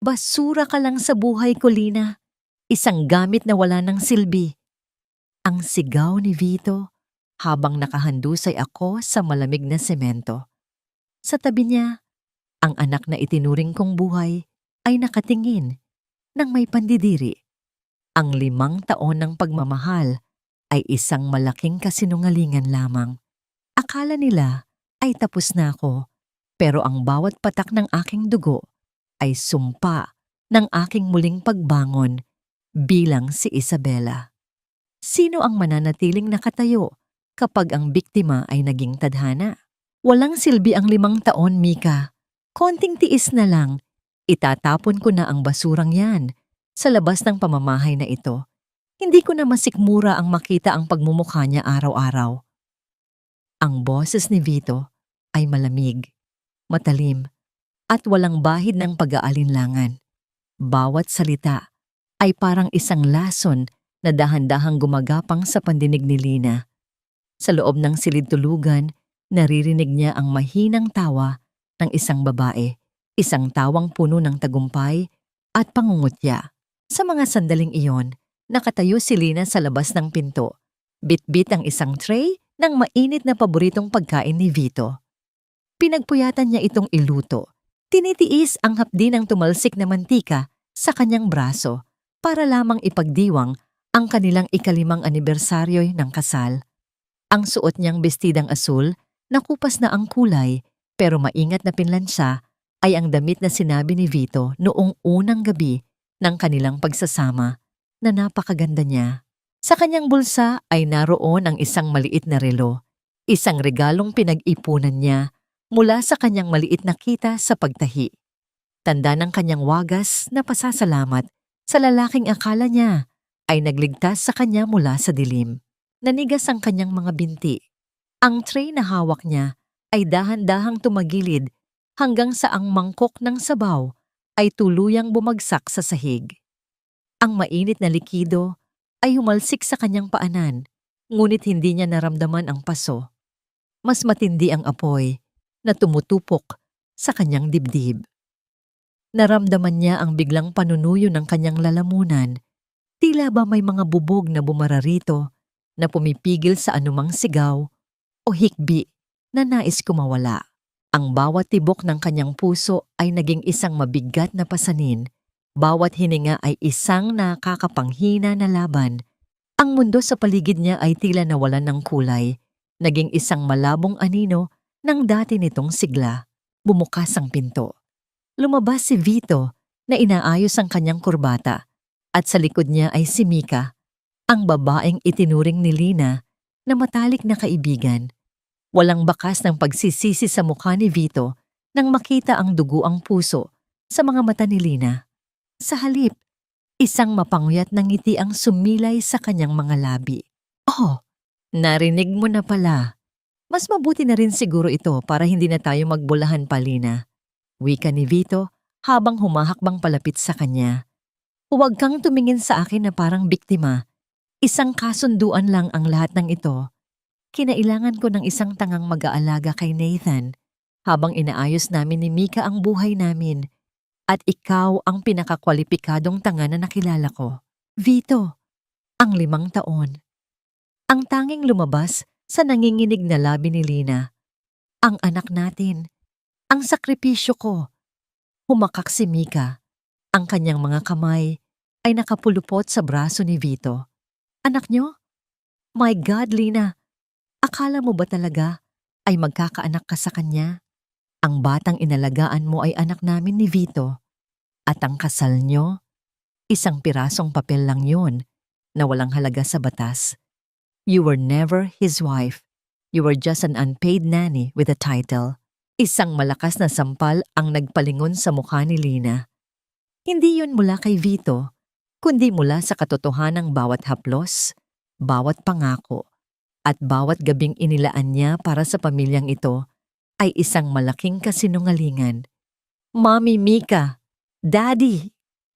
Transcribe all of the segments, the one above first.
Basura ka lang sa buhay ko, Lina. Isang gamit na wala ng silbi. Ang sigaw ni Vito habang nakahandusay ako sa malamig na semento. Sa tabi niya, ang anak na itinuring kong buhay ay nakatingin ng may pandidiri. Ang 5 taon ng pagmamahal ay isang malaking kasinungalingan lamang. Akala nila ay tapos na ako, pero ang bawat patak ng aking dugo ay sumpa ng aking muling pagbangon bilang si Isabela. Sino ang mananatiling nakatayo kapag ang biktima ay naging tadhana? Walang silbi ang 5 taon, Mika. Konting tiis na lang, itatapon ko na ang basurang yan sa labas ng pamamahay na ito. Hindi ko na masikmura ang makita ang pagmumukha niya araw-araw. Ang boses ni Vito ay malamig, matalim, at walang bahid ng pag-aalinlangan. Bawat salita ay parang isang lason na dahan-dahang gumagapang sa pandinig ni Lina. Sa loob ng silid-tulugan, naririnig niya ang mahinang tawa ng isang babae, isang tawang puno ng tagumpay at pangungutya. Sa mga sandaling iyon, nakatayo si Lina sa labas ng pinto. Bit-bit ang isang tray ng mainit na paboritong pagkain ni Vito. Pinagpuyatan niya itong iluto. Tinitiis ang hapdi ng tumalsik na mantika sa kanyang braso para lamang ipagdiwang ang kanilang 5 anibersaryo ng kasal. Ang suot niyang bestidang asul, nakupas na ang kulay, pero maingat na pinlansya ay ang damit na sinabi ni Vito noong unang gabi ng kanilang pagsasama na napakaganda niya. Sa kanyang bulsa ay naroon ang isang maliit na relo, isang regalong pinag-ipunan niya mula sa kanyang maliit na kita sa pagtahi. Tanda ng kanyang wagas na pasasalamat sa lalaking akala niya ay nagligtas sa kanya mula sa dilim. Nanigas ang kanyang mga binti. Ang tray na hawak niya ay dahan-dahang tumagilid hanggang sa ang mangkok ng sabaw ay tuluyang bumagsak sa sahig. Ang mainit na likido ay humalsik sa kanyang paanan, ngunit hindi niya naramdaman ang paso. Mas matindi ang apoy na tumutupok sa kanyang dibdib. Naramdaman niya ang biglang panunuyo ng kanyang lalamunan, tila ba may mga bubog na bumara rito na pumipigil sa anumang sigaw o hikbi na nais kumawala. Ang bawat tibok ng kanyang puso ay naging isang mabigat na pasanin. Bawat hininga ay isang nakakapanghina na laban. Ang mundo sa paligid niya ay tila nawalan ng kulay, naging isang malabong anino ng dati nitong sigla. Bumukas ang pinto. Lumabas si Vito na inaayos ang kanyang kurbata at sa likod niya ay si Mika, ang babaeng itinuring ni Lina na matalik na kaibigan. Walang bakas ng pagsisisi sa mukha ni Vito nang makita ang duguang puso sa mga mata ni Lina. Sa halip, isang mapanguyat na ngiti ang sumilay sa kanyang mga labi. Oh, narinig mo na pala. Mas mabuti na rin siguro ito para hindi na tayo magbulahan pa, Lina. Wika ni Vito habang humahakbang palapit sa kanya. Huwag kang tumingin sa akin na parang biktima. Isang kasunduan lang ang lahat ng ito. Kinailangan ko ng isang tangang mag-aalaga kay Nathan habang inaayos namin ni Mika ang buhay namin. At ikaw ang pinakakwalipikadong tanga na nakilala ko. Vito, ang 5 taon. Ang tanging lumabas sa nanginginig na labi ni Lina. Ang anak natin. Ang sakripisyo ko. Humakak si Mika. Ang kanyang mga kamay ay nakapulupot sa braso ni Vito. Anak niyo? My God, Lina. Akala mo ba talaga ay magkakaanak ka sa kanya? Ang batang inalagaan mo ay anak namin ni Vito. At ang kasal nyo, isang pirasong papel lang yun na walang halaga sa batas. You were never his wife. You were just an unpaid nanny with a title. Isang malakas na sampal ang nagpalingon sa mukha ni Lina. Hindi yun mula kay Vito, kundi mula sa katotohanang bawat haplos, bawat pangako, at bawat gabing inilaan niya para sa pamilyang ito ay isang malaking kasinungalingan. Mommy Mika! Daddy!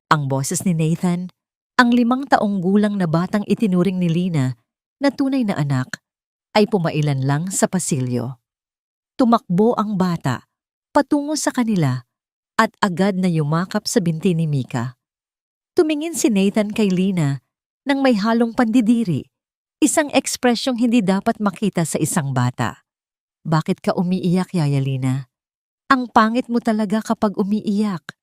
Ang boses ni Nathan, ang 5 taong gulang na batang itinuring ni Lina na tunay na anak, ay pumailan lang sa pasilyo. Tumakbo ang bata patungo sa kanila at agad na yumakap sa binti ni Mika. Tumingin si Nathan kay Lina nang may halong pandidiri, isang ekspresyong hindi dapat makita sa isang bata. "Bakit ka umiiyak, Yaya Lina? Ang pangit mo talaga kapag umiiyak."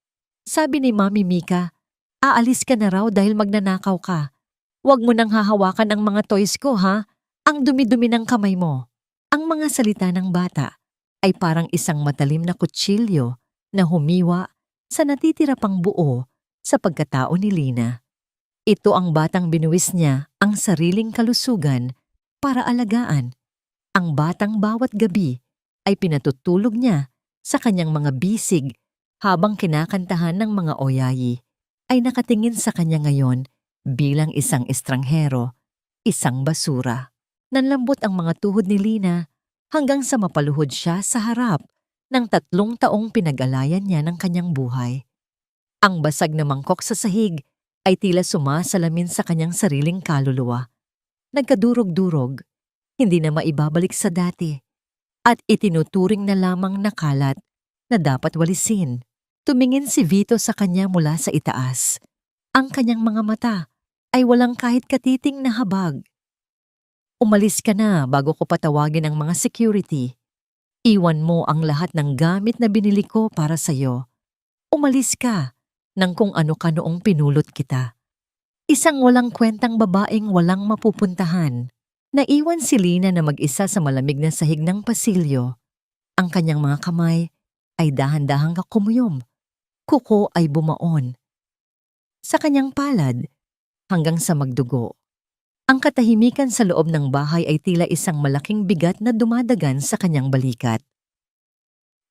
Sabi ni Mami Mika, "Aalis ka na raw dahil magnanakaw ka. Huwag mo nang hahawakan ang mga toys ko, ha? Ang dumi-dumi ng kamay mo." Ang mga salita ng bata ay parang isang matalim na kutsilyo na humiwa sa natitira pang buo sa pagkatao ni Lina. Ito ang batang binuwis niya ang sariling kalusugan para alagaan. Ang batang bawat gabi ay pinatutulog niya sa kanyang mga bisig habang kinakantahan ng mga oyayi, ay nakatingin sa kanya ngayon bilang isang estranghero, isang basura. Nanlambot ang mga tuhod ni Lina hanggang sa mapaluhod siya sa harap ng 3 taong pinag-alayan niya ng kanyang buhay. Ang basag na mangkok sa sahig ay tila sumasalamin sa kanyang sariling kaluluwa. Nagkadurog-durog, hindi na maibabalik sa dati, at itinuturing na lamang na kalat na dapat walisin. Tumingin si Vito sa kanya mula sa itaas. Ang kanyang mga mata ay walang kahit katiting na habag. "Umalis ka na bago ko patawagin ang mga security. Iwan mo ang lahat ng gamit na binili ko para sa'yo. Umalis ka ng kung ano ka noong pinulot kita." Isang walang kwentang babaeng walang mapupuntahan. Naiwan si Lina na mag-isa sa malamig na sahig ng pasilyo. Ang kanyang mga kamay ay dahan-dahang kumuyom. Kuko ay bumaon sa kanyang palad hanggang sa magdugo. Ang katahimikan sa loob ng bahay ay tila isang malaking bigat na dumadagan sa kanyang balikat.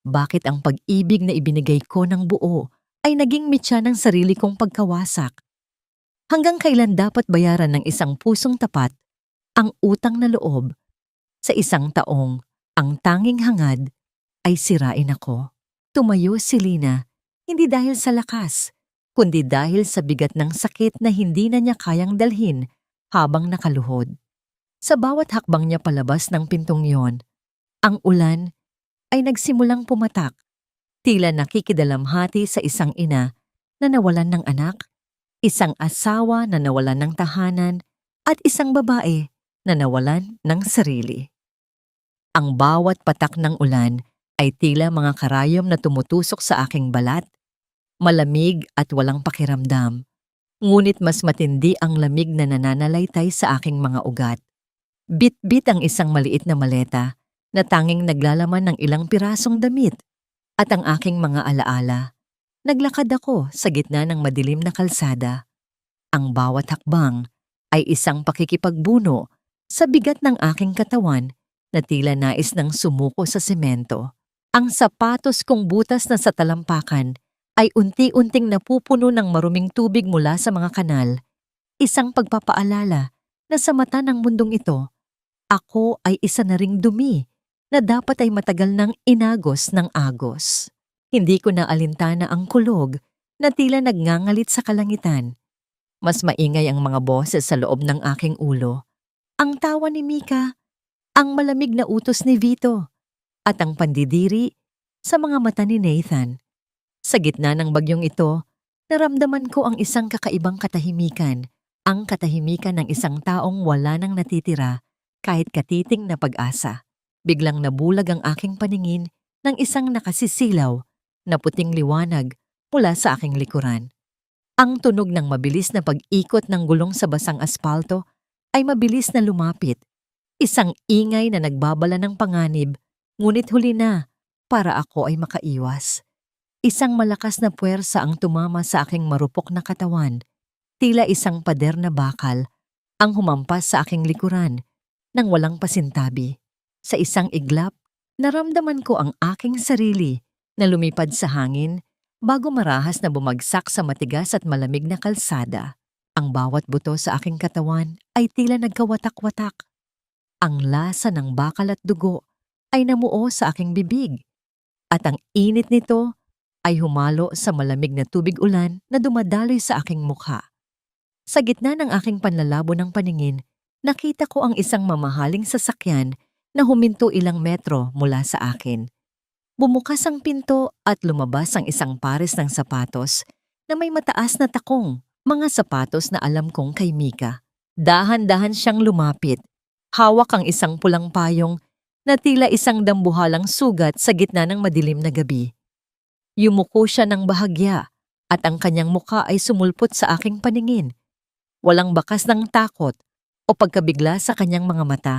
Bakit ang pag-ibig na ibinigay ko ng buo ay naging mitya ng sarili kong pagkawasak? Hanggang kailan dapat bayaran ng isang pusong tapat ang utang na loob sa isang taong ang tanging hangad ay sirain ako? Tumayo si Lina, hindi dahil sa lakas, kundi dahil sa bigat ng sakit na hindi na niya kayang dalhin habang nakaluhod. Sa bawat hakbang niya palabas ng pintong yon, ang ulan ay nagsimulang pumatak, tila nakikidalamhati sa isang ina na nawalan ng anak, isang asawa na nawalan ng tahanan, at isang babae na nawalan ng sarili. Ang bawat patak ng ulan ay tila mga karayom na tumutusok sa aking balat, malamig at walang pakiramdam, ngunit mas matindi ang lamig na nananalaytay sa aking mga ugat. Bit-bit ang isang maliit na maleta na tanging naglalaman ng ilang pirasong damit at ang aking mga alaala. Naglakad ako sa gitna ng madilim na kalsada. Ang bawat hakbang ay isang pakikipagbuno sa bigat ng aking katawan na tila nais ng sumuko sa semento. Ang sapatos kong butas na sa talampakan ay unti-unting napupuno ng maruming tubig mula sa mga kanal. Isang pagpapaalala na sa mata ng mundong ito, ako ay isa na ring dumi na dapat ay matagal nang inagos ng agos. Hindi ko na alintana ang kulog na tila nagngangalit sa kalangitan. Mas maingay ang mga boses sa loob ng aking ulo. Ang tawa ni Mika, ang malamig na utos ni Vito, at ang pandidiri sa mga mata ni Nathan. Sa gitna ng bagyong ito, naramdaman ko ang isang kakaibang katahimikan, ang katahimikan ng isang taong wala nang natitira kahit katiting na pag-asa. Biglang nabulag ang aking paningin ng isang nakasisilaw na puting liwanag mula sa aking likuran. Ang tunog ng mabilis na pag-ikot ng gulong sa basang aspalto ay mabilis na lumapit. Isang ingay na nagbabala ng panganib, ngunit huli na para ako ay makaiwas. Isang malakas na puwersa ang tumama sa aking marupok na katawan, tila isang pader na bakal ang humampas sa aking likuran nang walang pasintabi. Sa isang iglap, naramdaman ko ang aking sarili na lumipad sa hangin bago marahas na bumagsak sa matigas at malamig na kalsada. Ang bawat buto sa aking katawan ay tila nagkawatak-watak. Ang lasa ng bakal at dugo ay namuo sa aking bibig, at ang init nito ay humalo sa malamig na tubig ulan na dumadaloy sa aking mukha. Sa gitna ng aking panlalabo ng paningin, nakita ko ang isang mamahaling sasakyan na huminto ilang metro mula sa akin. Bumukas ang pinto at lumabas ang isang pares ng sapatos na may mataas na takong, mga sapatos na alam kong kay Mika. Dahan-dahan siyang lumapit. Hawak ang isang pulang payong na tila isang dambuhalang sugat sa gitna ng madilim na gabi. Yumuko siya ng bahagya at ang kanyang muka ay sumulpot sa aking paningin. Walang bakas ng takot o pagkabigla sa kanyang mga mata.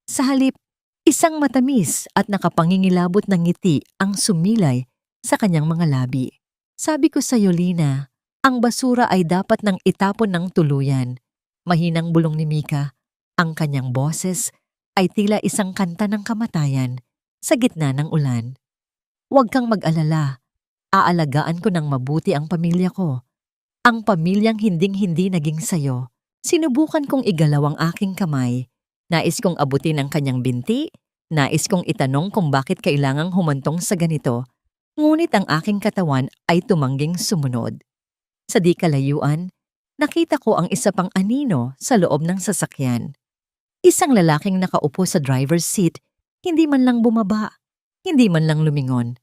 Sa halip, isang matamis at nakapangingilabot ng ngiti ang sumilay sa kanyang mga labi. Sabi ko sa Lina, ang basura ay dapat nang itapon ng tuluyan. Mahinang bulong ni Mika. Ang kanyang boses ay tila isang kanta ng kamatayan sa gitna ng ulan. Huwag kang mag-alala. Aalagaan ko ng mabuti ang pamilya ko. Ang pamilyang hinding-hindi naging sayo. Sinubukan kong igalaw ang aking kamay. Nais kong abutin ang kanyang binti. Nais kong itanong kung bakit kailangang humantong sa ganito. Ngunit ang aking katawan ay tumangging sumunod. Sa di kalayuan, nakita ko ang isa pang anino sa loob ng sasakyan. Isang lalaking nakaupo sa driver's seat, hindi man lang bumaba, hindi man lang lumingon.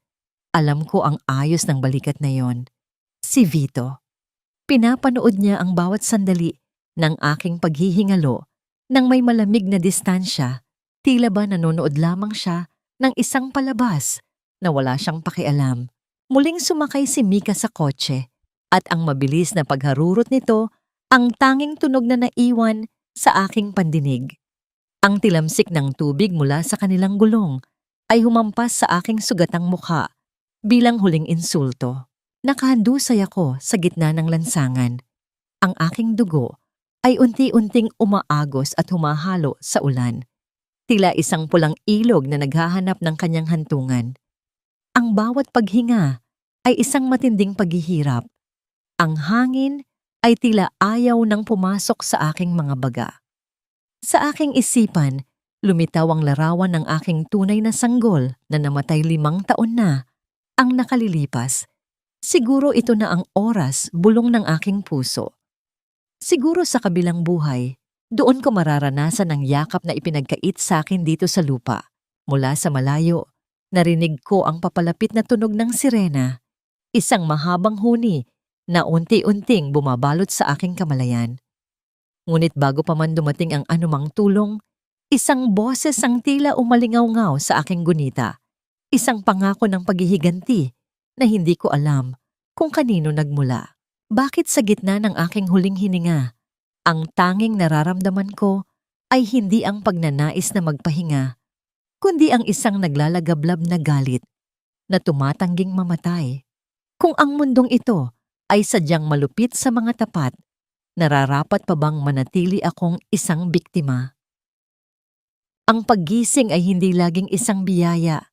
Alam ko ang ayos ng balikat na yon. Si Vito. Pinapanood niya ang bawat sandali ng aking paghihingalo nang may malamig na distansya, tila ba nanonood lamang siya ng isang palabas na wala siyang pakialam. Muling sumakay si Mika sa kotse at ang mabilis na pagharurot nito ang tanging tunog na naiwan sa aking pandinig. Ang tilamsik ng tubig mula sa kanilang gulong ay humampas sa aking sugatang mukha bilang huling insulto. Nakahandusay ako sa gitna ng lansangan. Ang aking dugo ay unti-unting umaagos at humahalo sa ulan. Tila isang pulang ilog na naghahanap ng kanyang hantungan. Ang bawat paghinga ay isang matinding paghihirap. Ang hangin ay tila ayaw nang pumasok sa aking mga baga. Sa aking isipan, lumitaw ang larawan ng aking tunay na sanggol na namatay 5 taon na ang nakalilipas. Siguro ito na ang oras bulong ng aking puso. Siguro sa kabilang buhay, doon ko mararanasan ang yakap na ipinagkait sa akin dito sa lupa. Mula sa malayo, narinig ko ang papalapit na tunog ng sirena, isang mahabang huni na unti-unting bumabalot sa aking kamalayan. Ngunit bago pa man dumating ang anumang tulong, isang boses ang tila umalingaw-ngaw sa aking gunita, isang pangako ng paghihiganti na hindi ko alam kung kanino nagmula. Bakit sa gitna ng aking huling hininga, ang tanging nararamdaman ko ay hindi ang pagnanais na magpahinga, kundi ang isang naglalagablab na galit na tumatangging mamatay. Kung ang mundong ito ay sadyang malupit sa mga tapat, nararapat pa bang manatili akong isang biktima? Ang paggising ay hindi laging isang biyaya,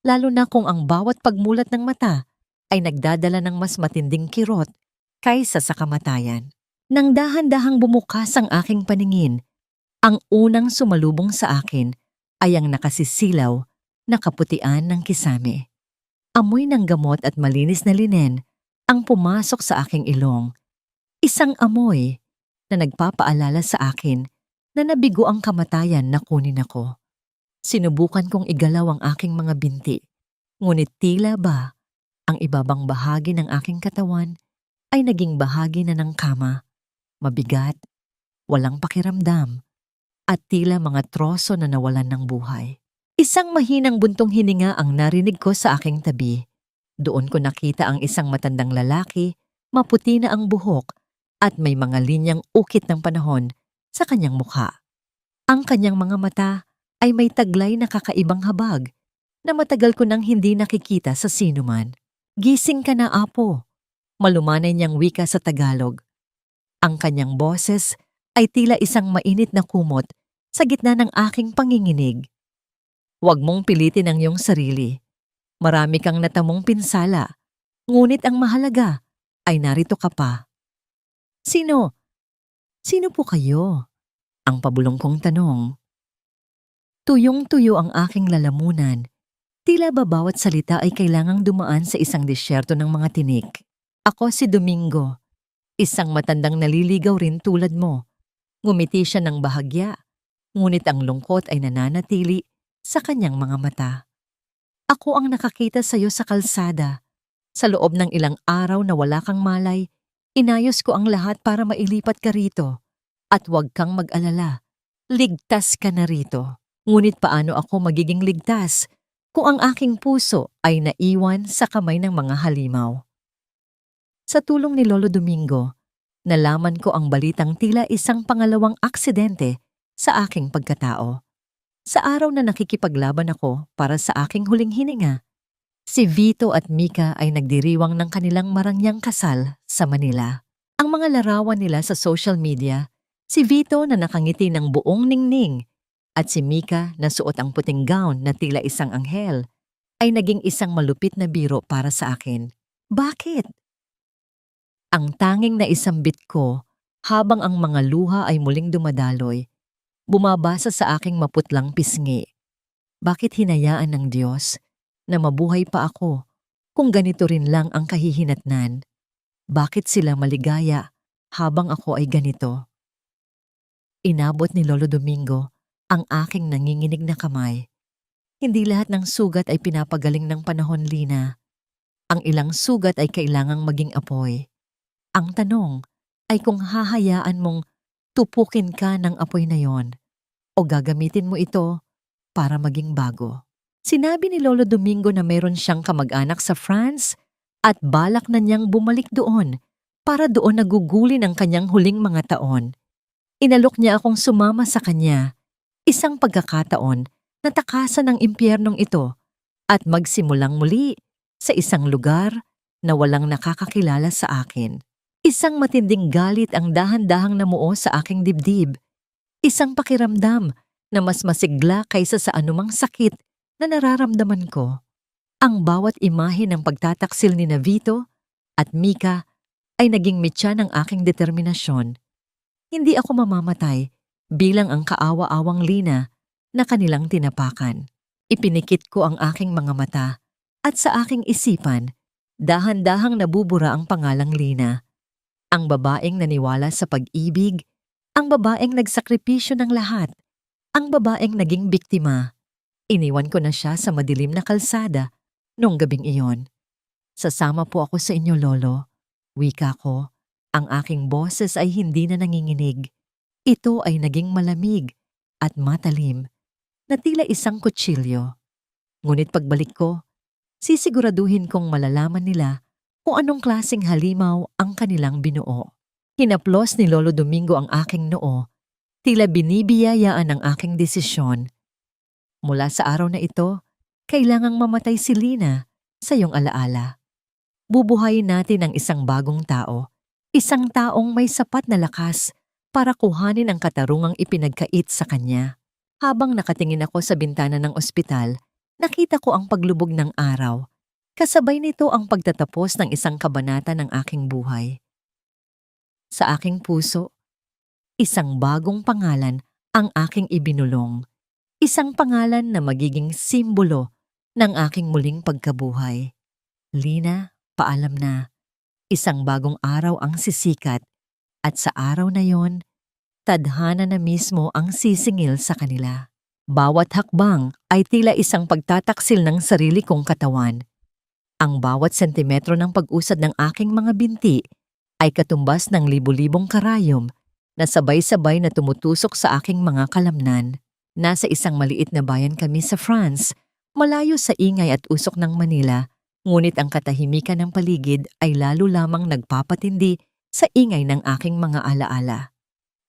lalo na kung ang bawat pagmulat ng mata ay nagdadala ng mas matinding kirot kaysa sa kamatayan. Nang dahan-dahang bumukas ang aking paningin, ang unang sumalubong sa akin ay ang nakasisilaw na kaputian ng kisame. Amoy ng gamot at malinis na linen ang pumasok sa aking ilong. Isang amoy na nagpapaalala sa akin na nabigo ang kamatayan na kunin ako. Sinubukan kong igalaw ang aking mga binti, ngunit tila ba ang ibabang bahagi ng aking katawan ay naging bahagi na ng kama, mabigat, walang pakiramdam, at tila mga troso na nawalan ng buhay. Isang mahinang buntong hininga ang narinig ko sa aking tabi. Doon ko nakita ang isang matandang lalaki, maputi na ang buhok, at may mga linyang ukit ng panahon sa kanyang mukha. Ang kanyang mga mata ay may taglay na kakaibang habag na matagal ko nang hindi nakikita sa sinuman. Gising ka na, apo. Malumanay niyang wika sa Tagalog. Ang kanyang boses ay tila isang mainit na kumot sa gitna ng aking panginginig. Huwag mong pilitin ang iyong sarili. Marami kang natamong pinsala, ngunit ang mahalaga ay narito ka pa. Sino? Sino po kayo? Ang pabulong kong tanong. Tuyong-tuyo ang aking lalamunan. Tila ba bawat salita ay kailangang dumaan sa isang disyerto ng mga tinik. Ako si Domingo, isang matandang naliligaw rin tulad mo. Ngumiti siya ng bahagya, ngunit ang lungkot ay nananatili sa kanyang mga mata. Ako ang nakakita sa'yo sa kalsada. Sa loob ng ilang araw na wala kang malay, inayos ko ang lahat para mailipat ka rito. At huwag kang mag-alala, ligtas ka na rito. Ngunit paano ako magiging ligtas kung ang aking puso ay naiwan sa kamay ng mga halimaw? Sa tulong ni Lolo Domingo, nalaman ko ang balitang tila isang pangalawang aksidente sa aking pagkatao. Sa araw na nakikipaglaban ako para sa aking huling hininga, si Vito at Mika ay nagdiriwang ng kanilang marangyang kasal sa Manila. Ang mga larawan nila sa social media, si Vito na nakangiti ng buong ningning at si Mika na suot ang puting gown na tila isang anghel, ay naging isang malupit na biro para sa akin. Bakit? Ang tanging naisambit ko habang ang mga luha ay muling dumadaloy, bumabasa sa aking maputlang pisngi. Bakit hinayaan ng Diyos na mabuhay pa ako kung ganito rin lang ang kahihinatnan? Bakit sila maligaya habang ako ay ganito? Inabot ni Lolo Domingo ang aking nanginginig na kamay. Hindi lahat ng sugat ay pinapagaling ng panahon, Lina. Ang ilang sugat ay kailangang maging apoy. Ang tanong ay kung hahayaan mong tupukin ka ng apoy na yon o gagamitin mo ito para maging bago. Sinabi ni Lolo Domingo na meron siyang kamag-anak sa France at balak na niyang bumalik doon para doon nagugulin ang kanyang huling mga taon. Inalok niya akong sumama sa kanya, isang pagkakataon na takasan ng impyernong ito at magsimulang muli sa isang lugar na walang nakakakilala sa akin. Isang matinding galit ang dahan-dahang namuo sa aking dibdib. Isang pakiramdam na mas masigla kaysa sa anumang sakit na nararamdaman ko. Ang bawat imahe ng pagtataksil ni Vito at Mika ay naging mitya ng aking determinasyon. Hindi ako mamamatay bilang ang kaawa-awang Lina na kanilang tinapakan. Ipinikit ko ang aking mga mata at sa aking isipan, dahan-dahang nabubura ang pangalang Lina. Ang babaeng naniwala sa pag-ibig, ang babaeng nagsakripisyo ng lahat, ang babaeng naging biktima. Iniwan ko na siya sa madilim na kalsada noong gabing iyon. Sasama po ako sa inyo, Lolo. Wika ko, ang aking boses ay hindi na nanginginig. Ito ay naging malamig at matalim na tila isang kutsilyo. Ngunit pagbalik ko, sisiguraduhin kong malalaman nila kung anong klaseng halimaw ang kanilang binuo. Hinaplos ni Lolo Domingo ang aking noo, tila binibiyayaan ang aking desisyon. Mula sa araw na ito, kailangang mamatay si Lina sa iyong alaala. Bubuhayin natin ang isang bagong tao, isang taong may sapat na lakas para kuhanin ang katarungang ipinagkait sa kanya. Habang nakatingin ako sa bintana ng ospital, nakita ko ang paglubog ng araw. Kasabay nito ang pagtatapos ng isang kabanata ng aking buhay. Sa aking puso, isang bagong pangalan ang aking ibinulong. Isang pangalan na magiging simbolo ng aking muling pagkabuhay. Lina, paalam na. Isang bagong araw ang sisikat at sa araw na yon, tadhana na mismo ang sisingil sa kanila. Bawat hakbang ay tila isang pagtataksil ng sarili kong katawan. Ang bawat sentimetro ng pag-usad ng aking mga binti ay katumbas ng libu-libong karayom na sabay-sabay na tumutusok sa aking mga kalamnan. Nasa isang maliit na bayan kami sa France, malayo sa ingay at usok ng Manila, ngunit ang katahimikan ng paligid ay lalo lamang nagpapatindi sa ingay ng aking mga alaala.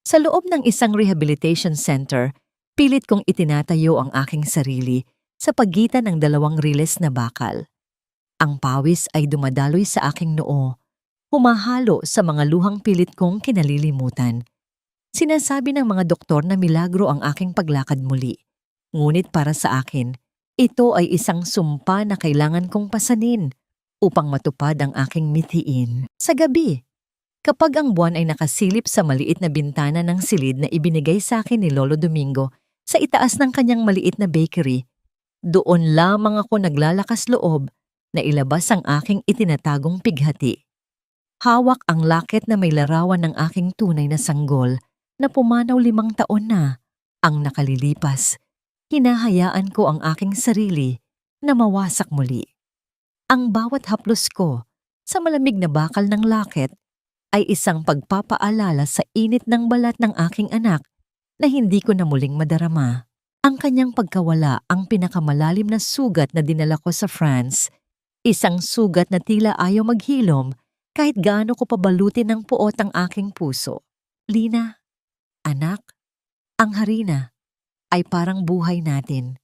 Sa loob ng isang rehabilitation center, pilit kong itinatayo ang aking sarili sa pagitan ng dalawang riles na bakal. Ang pawis ay dumadaloy sa aking noo, humahalo sa mga luhang pilit kong kinalilimutan. Sinasabi ng mga doktor na milagro ang aking paglakad muli. Ngunit para sa akin, ito ay isang sumpa na kailangan kong pasanin upang matupad ang aking mithiin. Sa gabi, kapag ang buwan ay nakasilip sa maliit na bintana ng silid na ibinigay sa akin ni Lolo Domingo sa itaas ng kanyang maliit na bakery, doon lamang ako naglalakas loob na ilabas ang aking itinatagong pighati. Hawak ang laket na may larawan ng aking tunay na sanggol na pumanaw 5 taon na ang nakalilipas. Hinahayaan ko ang aking sarili na mawasak muli. Ang bawat haplos ko sa malamig na bakal ng laket ay isang pagpapaalala sa init ng balat ng aking anak na hindi ko na muling madarama. Ang kanyang pagkawala ang pinakamalalim na sugat na dinala ko sa France, isang sugat na tila ayaw maghilom kahit gaano ko pabalutin ng puot ang aking puso. Lina, anak, ang harina ay parang buhay natin.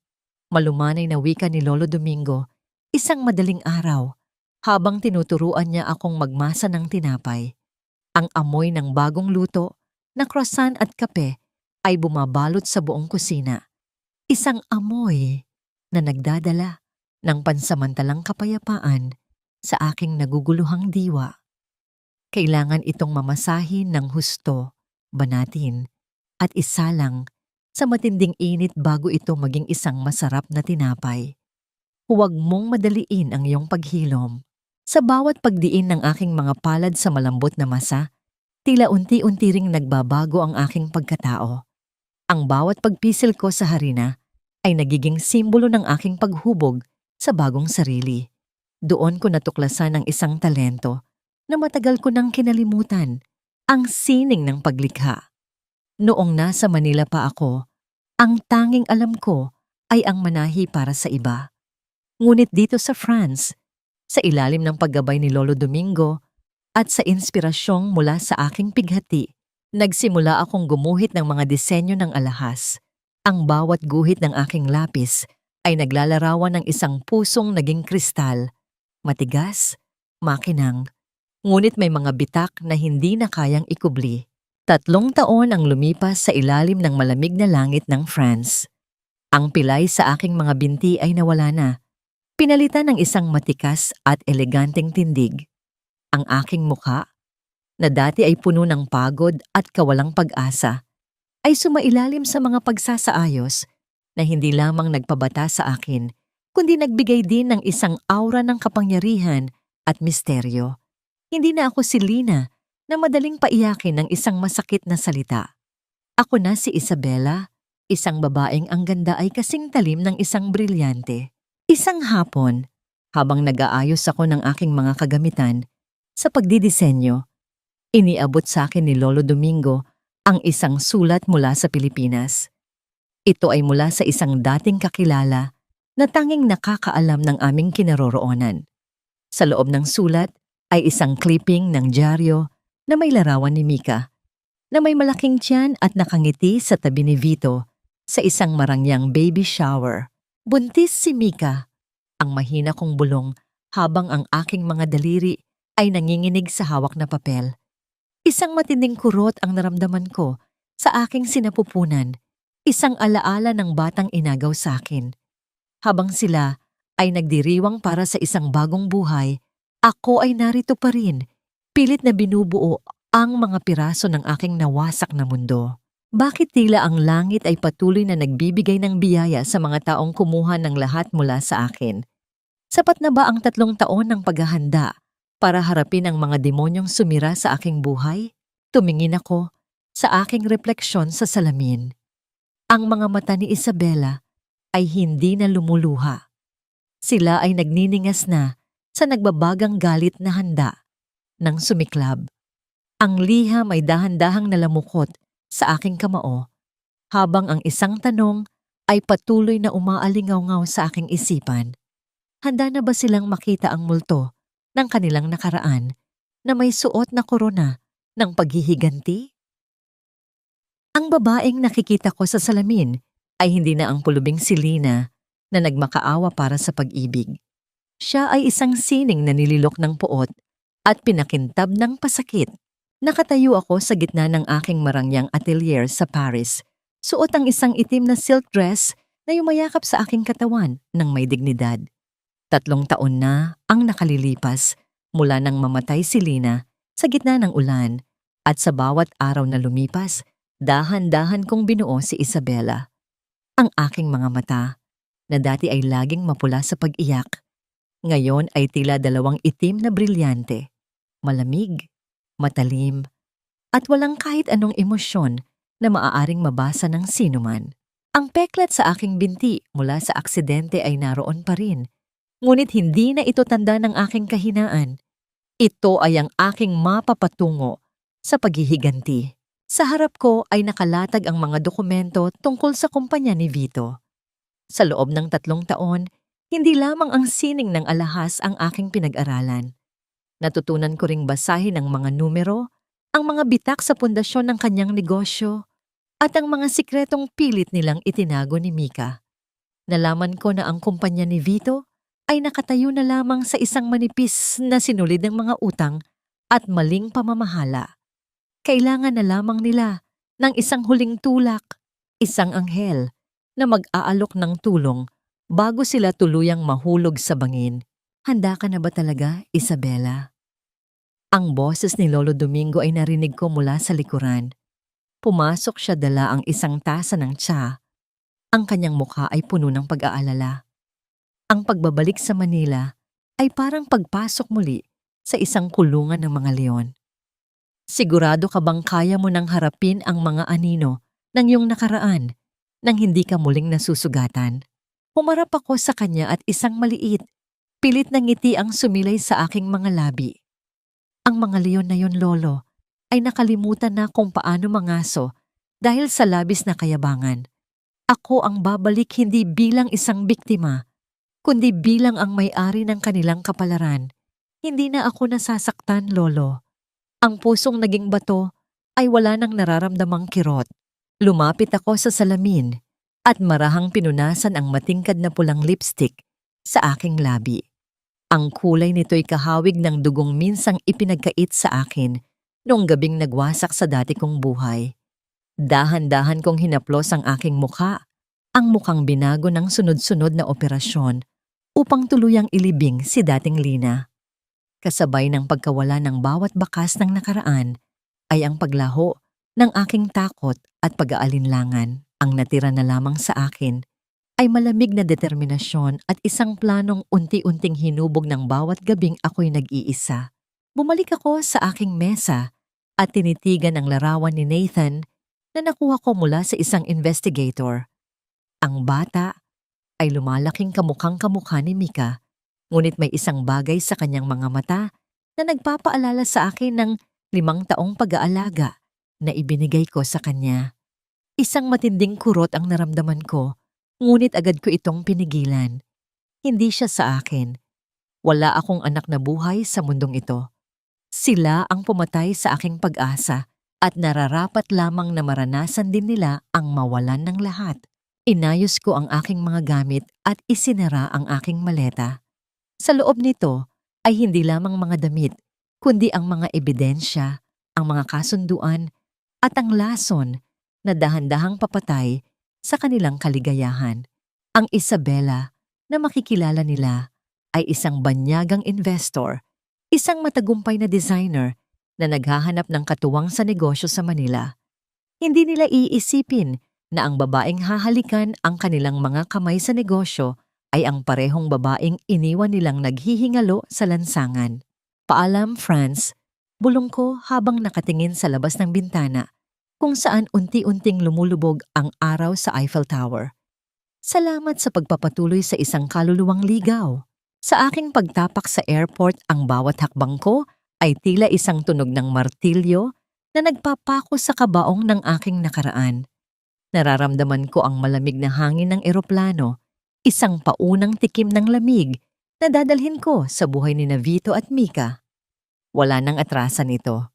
Malumanay na wika ni Lolo Domingo, isang madaling araw, habang tinuturuan niya akong magmasa ng tinapay. Ang amoy ng bagong luto na croissant at kape ay bumabalot sa buong kusina. Isang amoy na nagdadala ng pansamantalang kapayapaan sa aking naguguluhang diwa. Kailangan itong mamasahin ng husto, banatin, at isalang sa matinding init bago ito maging isang masarap na tinapay. Huwag mong madaliin ang iyong paghilom. Sa bawat pagdiin ng aking mga palad sa malambot na masa, tila unti-unti ring nagbabago ang aking pagkatao. Ang bawat pagpisil ko sa harina ay nagiging simbolo ng aking paghubog sa bagong sarili. Doon ko natuklasan ang isang talento na matagal ko nang kinalimutan, ang sining ng paglikha. Noong nasa Manila pa ako, ang tanging alam ko ay ang manahi para sa iba. Ngunit dito sa France, sa ilalim ng paggabay ni Lolo Domingo at sa inspirasyong mula sa aking pighati, nagsimula akong gumuhit ng mga disenyo ng alahas. Ang bawat guhit ng aking lapis ay naglalarawan ng isang pusong naging kristal, matigas, makinang, ngunit may mga bitak na hindi na kayang ikubli. 3 taon ang lumipas sa ilalim ng malamig na langit ng France. Ang pilay sa aking mga binti ay nawala na. Pinalitan ng isang matikas at eleganteng tindig. Ang aking mukha, na dati ay puno ng pagod at kawalang pag-asa, ay sumailalim sa mga pagsasaayos na hindi lamang nagpabata sa akin, kundi nagbigay din ng isang aura ng kapangyarihan at misteryo. Hindi na ako si Lina na madaling paiyakin ng isang masakit na salita. Ako na si Isabela, isang babaeng ang ganda ay kasing talim ng isang brilyante. Isang hapon, habang nag-aayos ako ng aking mga kagamitan sa pagdidisenyo, iniabot sa akin ni Lolo Domingo ang isang sulat mula sa Pilipinas. Ito ay mula sa isang dating kakilala na tanging nakakaalam ng aming kinaroroonan. Sa loob ng sulat ay isang clipping ng dyaryo na may larawan ni Mika, na may malaking tiyan at nakangiti sa tabi ni Vito sa isang marangyang baby shower. Buntis si Mika, ang mahina kong bulong habang ang aking mga daliri ay nanginginig sa hawak na papel. Isang matinding kurot ang naramdaman ko sa aking sinapupunan, isang alaala ng batang inagaw sa akin. Habang sila ay nagdiriwang para sa isang bagong buhay, ako ay narito pa rin, pilit na binubuo ang mga piraso ng aking nawasak na mundo. Bakit tila ang langit ay patuloy na nagbibigay ng biyaya sa mga taong kumuha ng lahat mula sa akin? Sapat na ba ang 3 taon ng paghahanda para harapin ang mga demonyong sumira sa aking buhay? Tumingin ako sa aking refleksyon sa salamin. Ang mga mata ni Isabela ay hindi na lumuluha. Sila ay nagniningas na sa nagbabagang galit na handa ng sumiklab. Ang liham ay dahan-dahang nalamukot sa aking kamao, habang ang isang tanong ay patuloy na umaalingaw-ngaw sa aking isipan. Handa na ba silang makita ang multo ng kanilang nakaraan na may suot na korona ng paghihiganti? Ang babaeng nakikita ko sa salamin ay hindi na ang pulubing si Lina na nagmakaawa para sa pag-ibig. Siya ay isang sining na nililok ng puot at pinakintab ng pasakit. Nakatayo ako sa gitna ng aking marangyang atelier sa Paris. Suot ang isang itim na silk dress na yumayakap sa aking katawan ng may dignidad. 3 taon na ang nakalilipas mula nang mamatay si Lina sa gitna ng ulan, at sa bawat araw na lumipas, dahan-dahan kong binuo si Isabela. Ang aking mga mata, na dati ay laging mapula sa pag-iyak, ngayon ay tila 2 itim na brilyante, malamig, matalim, at walang kahit anong emosyon na maaaring mabasa ng sinuman. Ang peklat sa aking binti mula sa aksidente ay naroon pa rin. Ngunit hindi na ito tanda ng aking kahinaan. Ito ay ang aking mapapatungo sa paghihiganti. Sa harap ko ay nakalatag ang mga dokumento tungkol sa kumpanya ni Vito. Sa loob ng 3 taon, hindi lamang ang sining ng alahas ang aking pinag-aralan. Natutunan ko ring basahin ang mga numero, ang mga bitak sa pundasyon ng kanyang negosyo, at ang mga sikretong pilit nilang itinago ni Mika. Nalaman ko na ang kumpanya ni Vito ay nakatayo na lamang sa isang manipis na sinulid ng mga utang at maling pamamahala. Kailangan na lamang nila ng isang huling tulak, isang anghel na mag-aalok ng tulong bago sila tuluyang mahulog sa bangin. Handa ka na ba talaga, Isabela? Ang boses ni Lolo Domingo ay narinig ko mula sa likuran. Pumasok siya dala ang isang tasa ng tsa. Ang kanyang mukha ay puno ng pag-aalala. Ang pagbabalik sa Manila ay parang pagpasok muli sa isang kulungan ng mga leon. Sigurado ka bang kaya mo nang harapin ang mga anino ng iyong nakaraan nang hindi ka muling nasusugatan? Humarap ako sa kanya at isang maliit, pilit na ngiti ang sumilay sa aking mga labi. Ang mga leon na yon, Lolo, ay nakalimutan na kung paano mangaso dahil sa labis na kayabangan. Ako ang babalik hindi bilang isang biktima, kundi bilang ang may-ari ng kanilang kapalaran. Hindi na ako nasasaktan, Lolo. Ang pusong naging bato ay wala nang nararamdamang kirot. Lumapit ako sa salamin at marahang pinunasan ang matingkad na pulang lipstick sa aking labi. Ang kulay nito'y kahawig ng dugong minsang ipinagkait sa akin noong gabing nagwasak sa dati kong buhay. Dahan-dahan kong hinaplos ang aking mukha, ang mukhang binago ng sunod-sunod na operasyon upang tuluyang ilibing si dating Lina. Kasabay ng pagkawala ng bawat bakas ng nakaraan ay ang paglaho ng aking takot at pag-aalinlangan. Ang natira na lamang sa akin ay malamig na determinasyon at isang planong unti-unting hinubog ng bawat gabing ako'y nag-iisa. Bumalik ako sa aking mesa at tinitigan ang larawan ni Nathan na nakuha ko mula sa isang investigator. Ang bata ay lumalaking kamukhang-kamukha ni Mika, ngunit may isang bagay sa kanyang mga mata na nagpapaalala sa akin ng 5 taong pag-aalaga na ibinigay ko sa kanya. Isang matinding kurot ang naramdaman ko, ngunit agad ko itong pinigilan. Hindi siya sa akin. Wala akong anak na buhay sa mundong ito. Sila ang pumatay sa aking pag-asa at nararapat lamang na maranasan din nila ang mawalan ng lahat. Inayos ko ang aking mga gamit at isinara ang aking maleta. Sa loob nito ay hindi lamang mga damit, kundi ang mga ebidensya, ang mga kasunduan at ang lason na dahan-dahang papatay sa kanilang kaligayahan. Ang Isabela na makikilala nila ay isang banyagang investor, isang matagumpay na designer na naghahanap ng katuwang sa negosyo sa Manila. Hindi nila iisipin na ang babaeng hahalikan ang kanilang mga kamay sa negosyo ay ang parehong babaeng iniwan nilang naghihingalo sa lansangan. Paalam, France, bulong ko habang nakatingin sa labas ng bintana kung saan unti-unting lumulubog ang araw sa Eiffel Tower. Salamat sa pagpapatuloy sa isang kaluluwang ligaw. Sa aking pagtapak sa airport, ang bawat hakbang ko ay tila isang tunog ng martilyo na nagpapako sa kabaong ng aking nakaraan. Nararamdaman ko ang malamig na hangin ng eroplano, isang paunang tikim ng lamig na dadalhin ko sa buhay ni Vito at Mika. Wala nang atrasan ito.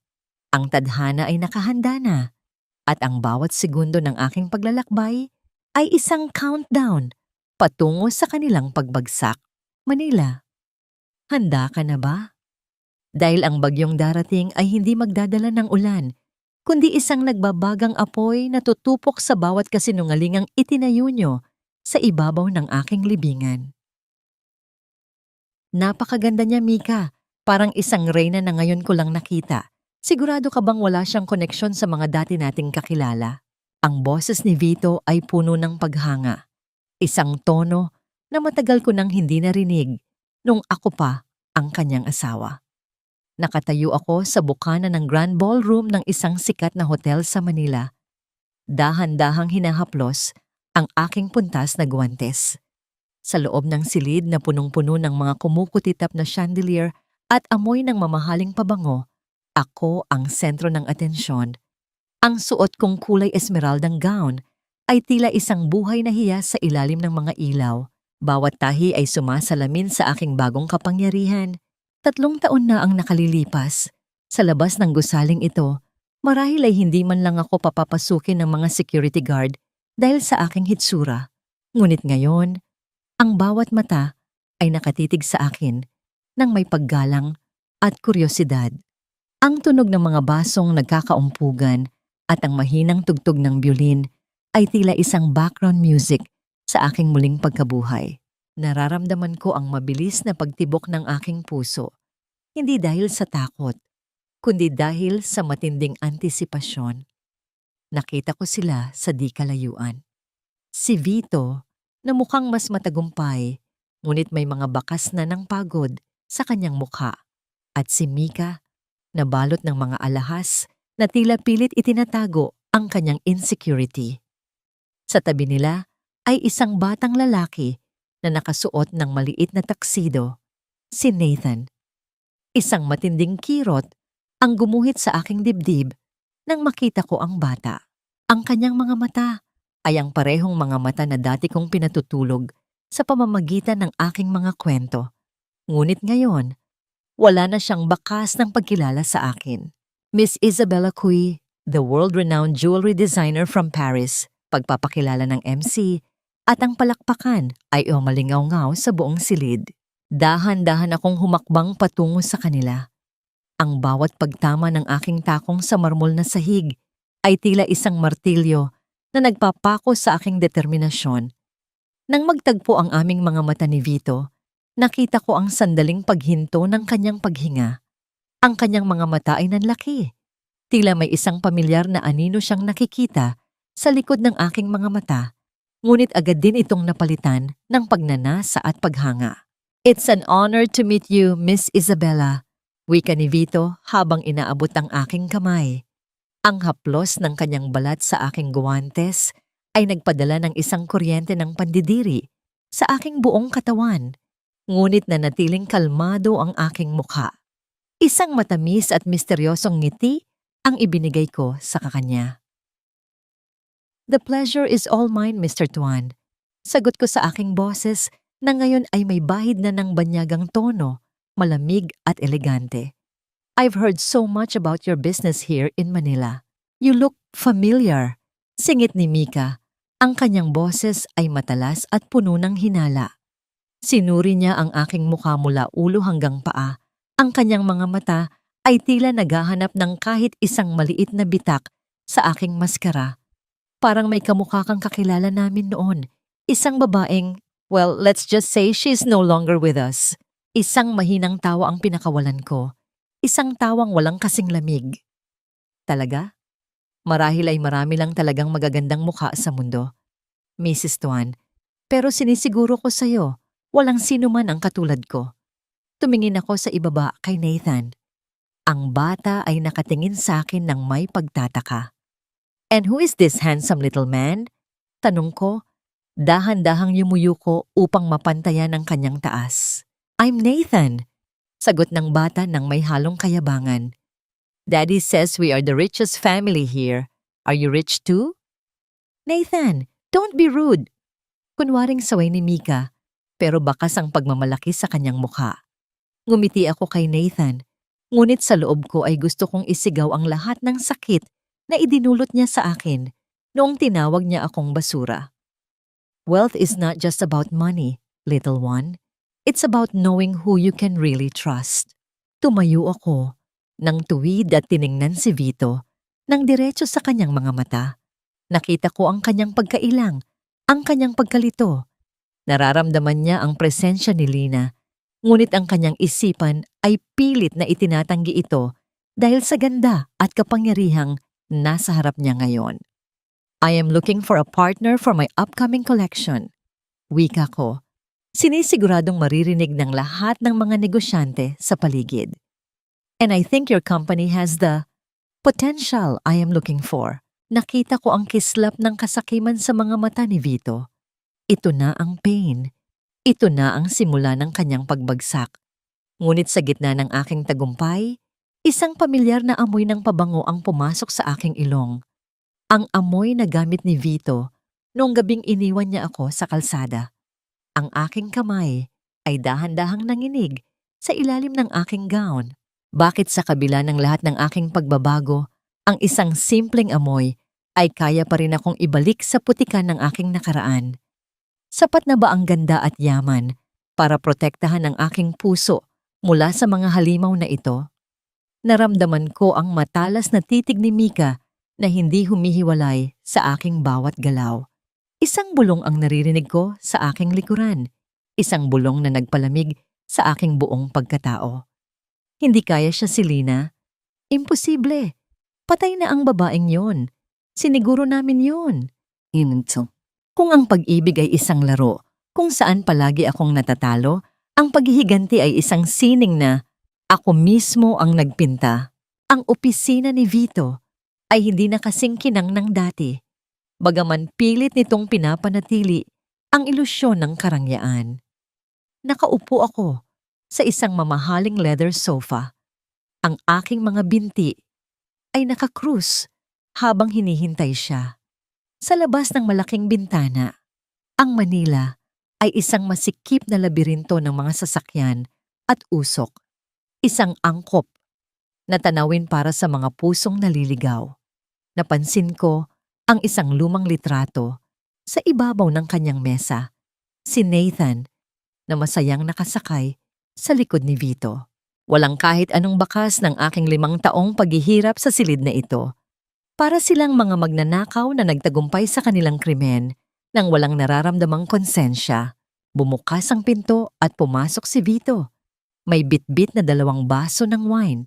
Ang tadhana ay nakahanda na at ang bawat segundo ng aking paglalakbay ay isang countdown patungo sa kanilang pagbagsak. Manila, handa ka na ba? Dahil ang bagyong darating ay hindi magdadala ng ulan, kundi isang nagbabagang apoy na tutupok sa bawat kasinungalingang itinayo nyo sa ibabaw ng aking libingan. Napakaganda niya, Mika. Parang isang reyna na ngayon ko lang nakita. Sigurado ka bang wala siyang koneksyon sa mga dati nating kakilala? Ang boses ni Vito ay puno ng paghanga. Isang tono na matagal ko nang hindi narinig nung ako pa ang kanyang asawa. Nakatayo ako sa bukana ng Grand Ballroom ng isang sikat na hotel sa Manila. Dahan-dahang hinahaplos ang aking puntas na guwantes. Sa loob ng silid na punong-puno ng mga kumukutitap na chandelier at amoy ng mamahaling pabango, ako ang sentro ng atensyon. Ang suot kong kulay esmeraldang gown ay tila isang buhay na hiyas sa ilalim ng mga ilaw. Bawat tahi ay sumasalamin sa aking bagong kapangyarihan. 3 taon na ang nakalilipas. Sa labas ng gusaling ito, marahil ay hindi man lang ako papapasukin ng mga security guard dahil sa aking hitsura. Ngunit ngayon, ang bawat mata ay nakatitig sa akin ng may paggalang at kuryosidad. Ang tunog ng mga basong nagkakaumpugan at ang mahinang tugtog ng biolin ay tila isang background music sa aking muling pagkabuhay. Nararamdaman ko ang mabilis na pagtibok ng aking puso, hindi dahil sa takot, kundi dahil sa matinding antisipasyon. Nakita ko sila sa di kalayuan. Si Vito, na mukhang mas matagumpay, ngunit may mga bakas na ng pagod sa kanyang mukha. At si Mika, na balot ng mga alahas na tila pilit itinatago ang kanyang insecurity. Sa tabi nila ay isang batang lalaki na nakasuot ng maliit na taksido, si Nathan. Isang matinding kirot ang gumuhit sa aking dibdib nang makita ko ang bata. Ang kanyang mga mata ay ang parehong mga mata na dati kong pinatutulog sa pamamagitan ng aking mga kwento. Ngunit ngayon, wala na siyang bakas ng pagkilala sa akin. Miss Isabella Cui, the world-renowned jewelry designer from Paris, pagpapakilala ng MC, at ang palakpakan ay umalingaw-ngaw sa buong silid. Dahan-dahan akong humakbang patungo sa kanila. Ang bawat pagtama ng aking takong sa marmol na sahig ay tila isang martilyo na nagpapako sa aking determinasyon. Nang magtagpo ang aming mga mata ni Vito, nakita ko ang sandaling paghinto ng kanyang paghinga. Ang kanyang mga mata ay nanlaki. Tila may isang pamilyar na anino siyang nakikita sa likod ng aking mga mata, ngunit agad din itong napalitan ng pagnanasa at paghanga. "It's an honor to meet you, Miss Isabella," wika ni Vito habang inaabot ang aking kamay. Ang haplos ng kanyang balat sa aking guwantes ay nagpadala ng isang kuryente ng pandidiri sa aking buong katawan, ngunit nanatiling kalmado ang aking mukha. Isang matamis at misteryosong ngiti ang ibinigay ko sa kakanya. "The pleasure is all mine, Mr. Tuan." Sagot ko sa aking boses na ngayon ay may bahid na ng banyagang tono, malamig at elegante. "I've heard so much about your business here in Manila. You look familiar." Singit ni Mika. Ang kanyang boses ay matalas at puno ng hinala. Sinuri niya ang aking mukha mula ulo hanggang paa. Ang kanyang mga mata ay tila naghahanap ng kahit isang maliit na bitak sa aking maskara. Parang may kamukha kang kakilala namin noon. Isang babaeng, well, let's just say she's no longer with us. Isang mahinang tawa ang pinakawalan ko. Isang tawang walang kasing lamig. Talaga? Marahil ay marami lang talagang magagandang mukha sa mundo, Mrs. Tuan. Pero sinisiguro ko sa'yo, walang sino man ang katulad ko. Tumingin ako sa ibaba kay Nathan. Ang bata ay nakatingin sa akin ng may pagtataka. "And who is this handsome little man?" Tanong ko, dahan-dahang yumuyo ko upang mapantayan ang kanyang taas. "I'm Nathan," sagot ng bata ng may halong kayabangan. "Daddy says we are the richest family here. Are you rich too?" "Nathan, don't be rude." Kunwaring saway ni Mika, pero bakas ang pagmamalaki sa kanyang mukha. Ngumiti ako kay Nathan, ngunit sa loob ko ay gusto kong isigaw ang lahat ng sakit na idinulot niya sa akin noong tinawag niya akong basura. Wealth is not just about money, little one. It's about knowing who you can really trust. Tumayo ako, nang tuwid at tiningnan si Vito, nang diretso sa kanyang mga mata. Nakita ko ang kanyang pagkailang, ang kanyang pagkalito. Nararamdaman niya ang presensya ni Lina, ngunit ang kanyang isipan ay pilit na itinatanggi ito dahil sa ganda at kapangyarihang nasa harap niya ngayon. "I am looking for a partner for my upcoming collection," wika ko. Sinisiguradong maririnig ng lahat ng mga negosyante sa paligid. "And I think your company has the potential I am looking for." Nakita ko ang kislap ng kasakiman sa mga mata ni Vito. Ito na ang pain. Ito na ang simula ng kanyang pagbagsak. Ngunit sa gitna ng aking tagumpay, isang pamilyar na amoy ng pabango ang pumasok sa aking ilong. Ang amoy na gamit ni Vito noong gabing iniwan niya ako sa kalsada. Ang aking kamay ay dahan-dahang nanginig sa ilalim ng aking gown. Bakit sa kabila ng lahat ng aking pagbabago, ang isang simpleng amoy ay kaya pa rin akong ibalik sa putikan ng aking nakaraan? Sapat na ba ang ganda at yaman para protektahan ang aking puso mula sa mga halimaw na ito? Naramdaman ko ang matalas na titig ni Mika na hindi humihiwalay sa aking bawat galaw. Isang bulong ang naririnig ko sa aking likuran. Isang bulong na nagpalamig sa aking buong pagkatao. Hindi kaya siya si Lina? Imposible. Patay na ang babaeng yon. Siniguro namin yon. Inunto. Kung ang pag-ibig ay isang laro, kung saan palagi akong natatalo, ang paghihiganti ay isang sining na ako mismo ang nagpinta. Ang opisina ni Vito ay hindi na kasing kinang ng dati. Bagaman pilit nitong pinapanatili ang ilusyon ng karangyaan. Nakaupo ako sa isang mamahaling leather sofa. Ang aking mga binti ay nakakrus habang hinihintay siya. Sa labas ng malaking bintana, ang Manila ay isang masikip na labirinto ng mga sasakyan at usok. Isang angkop na tanawin para sa mga pusong naliligaw. Napansin ko ang isang lumang litrato sa ibabaw ng kanyang mesa. Si Nathan na masayang nakasakay sa likod ni Vito. Walang kahit anong bakas ng aking 5 taong paghihirap sa silid na ito. Para silang mga magnanakaw na nagtagumpay sa kanilang krimen nang walang nararamdamang konsensya. Bumukas ang pinto at pumasok si Vito. May bitbit na 2 baso ng wine.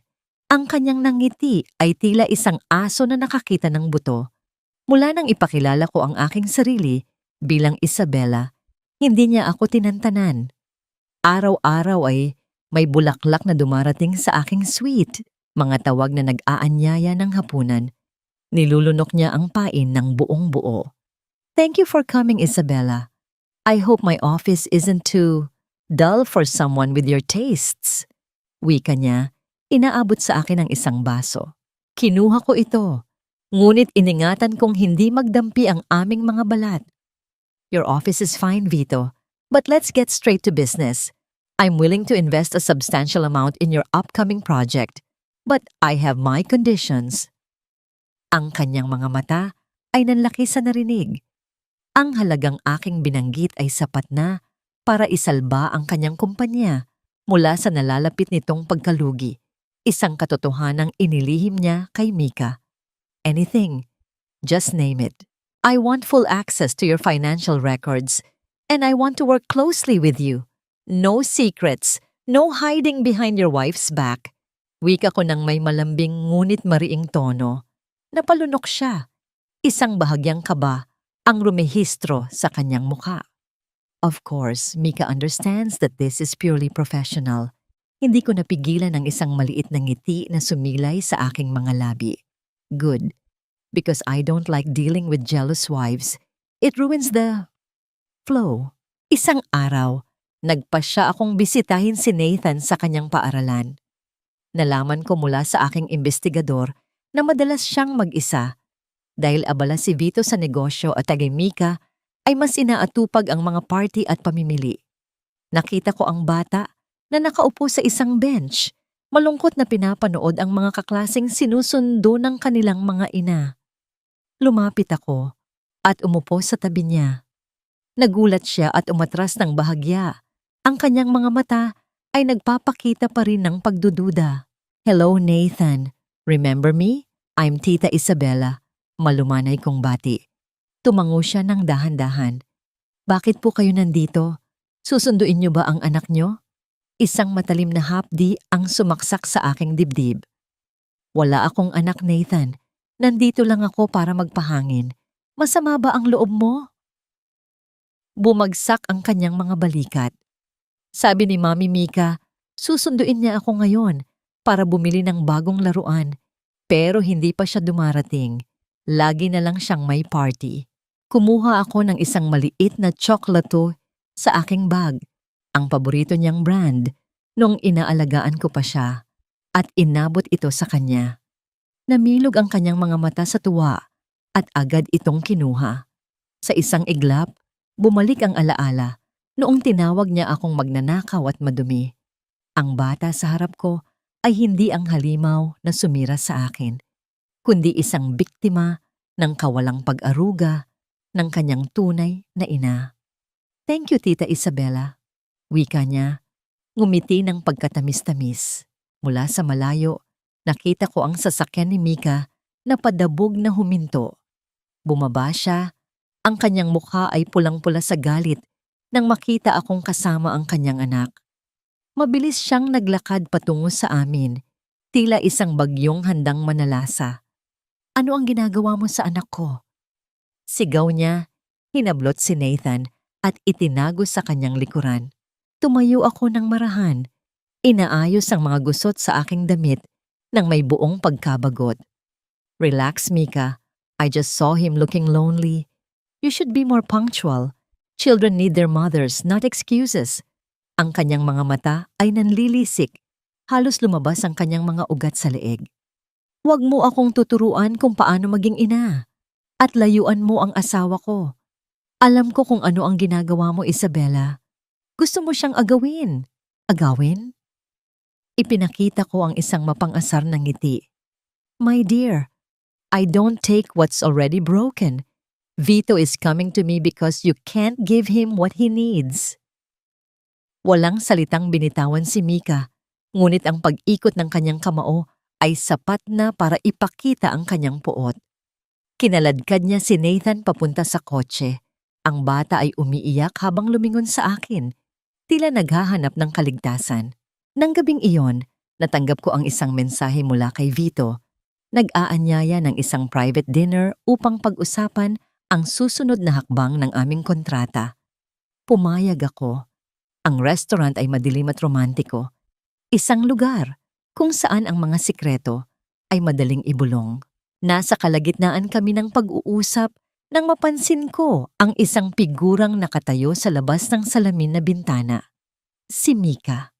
Ang kanyang nangiti ay tila isang aso na nakakita ng buto. Mula nang ipakilala ko ang aking sarili bilang Isabela, hindi niya ako tinantanan. Araw-araw ay may bulaklak na dumarating sa aking suite, mga tawag na nag-aanyaya ng hapunan. Nilulunok niya ang pain ng buong buo. Thank you for coming, Isabella. I hope my office isn't too dull for someone with your tastes. Wika niya, inaabot sa akin ang isang baso. Kinuha ko ito, ngunit iningatan kong hindi magdampi ang aming mga balat. Your office is fine, Vito, but let's get straight to business. I'm willing to invest a substantial amount in your upcoming project, but I have my conditions. Ang kanyang mga mata ay nanlaki sa narinig. Ang halagang aking binanggit ay sapat na para isalba ang kanyang kumpanya mula sa nalalapit nitong pagkalugi. Isang katotohanang inilihim niya kay Mika. Anything, just name it. I want full access to your financial records, and I want to work closely with you. No secrets, no hiding behind your wife's back. Wika ko ng may malambing ngunit mariing tono. Napalunok siya. Isang bahagyang kaba ang rumehistro sa kanyang mukha. Of course, Mika understands that this is purely professional. Hindi ko napigilan ang isang maliit na ngiti na sumilay sa aking mga labi. Good, because I don't like dealing with jealous wives. It ruins the flow. Isang araw, nagpasya akong bisitahin si Nathan sa kanyang paaralan. Nalaman ko mula sa aking investigador na madalas siyang mag-isa. Dahil abala si Vito sa negosyo at kay Mika, ay mas inaatupag ang mga party at pamimili. Nakita ko ang bata na nakaupo sa isang bench, malungkot na pinapanood ang mga kaklaseng sinusundo ng kanilang mga ina. Lumapit ako at umupo sa tabi niya. Nagulat siya at umatras ng bahagya. Ang kanyang mga mata ay nagpapakita pa rin ng pagdududa. Hello, Nathan. Remember me? I'm Tita Isabella. Malumanay kong bati. Tumango siya ng dahan-dahan. Bakit po kayo nandito? Susunduin niyo ba ang anak niyo? Isang matalim na hapdi ang sumaksak sa aking dibdib. Wala akong anak, Nathan. Nandito lang ako para magpahangin. Masama ba ang loob mo? Bumagsak ang kanyang mga balikat. Sabi ni Mami Mika, susunduin niya ako ngayon para bumili ng bagong laruan, pero hindi pa siya dumarating. Lagi na lang siyang may party. Kumuha ako ng isang maliit na tsoklato sa aking bag, ang paborito niyang brand, noong inaalagaan ko pa siya, at inabot ito sa kanya. Namilog ang kanyang mga mata sa tuwa at agad itong kinuha. Sa isang iglap, bumalik ang alaala noong tinawag niya akong magnanakaw at madumi. Ang bata sa harap ko ay hindi ang halimaw na sumira sa akin, kundi isang biktima ng kawalang pag-aruga ng kanyang tunay na ina. "Thank you, Tita Isabela," wika niya, ngumiti ng pagkatamis-tamis. Mula sa malayo, nakita ko ang sasakyan ni Mika na padabog na huminto. Bumaba siya, ang kanyang mukha ay pulang-pula sa galit nang makita akong kasama ang kanyang anak. Mabilis siyang naglakad patungo sa amin, tila isang bagyong handang manalasa. "Ano ang ginagawa mo sa anak ko?" Sigaw niya, hinablot si Nathan at itinago sa kanyang likuran. Tumayo ako ng marahan, inaayos ang mga gusot sa aking damit nang may buong pagkabagot. "Relax, Mika. I just saw him looking lonely. You should be more punctual. Children need their mothers, not excuses." Ang kanyang mga mata ay nanlilisik, halos lumabas ang kanyang mga ugat sa leeg. "Huwag mo akong tuturuan kung paano maging ina. At layuan mo ang asawa ko. Alam ko kung ano ang ginagawa mo, Isabela. Gusto mo siyang agawin." "Agawin?" Ipinakita ko ang isang mapang-asar na ngiti. "My dear, I don't take what's already broken. Vito is coming to me because you can't give him what he needs." Walang salitang binitawan si Mika, ngunit ang pag-ikot ng kanyang kamao ay sapat na para ipakita ang kanyang puot. Kinaladkad niya si Nathan papunta sa kotse. Ang bata ay umiiyak habang lumingon sa akin, tila naghahanap ng kaligtasan. Nang gabing iyon, natanggap ko ang isang mensahe mula kay Vito. Nag-aanyaya ng isang private dinner upang pag-usapan ang susunod na hakbang ng aming kontrata. Pumayag ako. Ang restaurant ay madilim at romantiko. Isang lugar kung saan ang mga sikreto ay madaling ibulong. Nasa kalagitnaan kami ng pag-uusap nang mapansin ko ang isang figurang nakatayo sa labas ng salamin na bintana. Si Mika.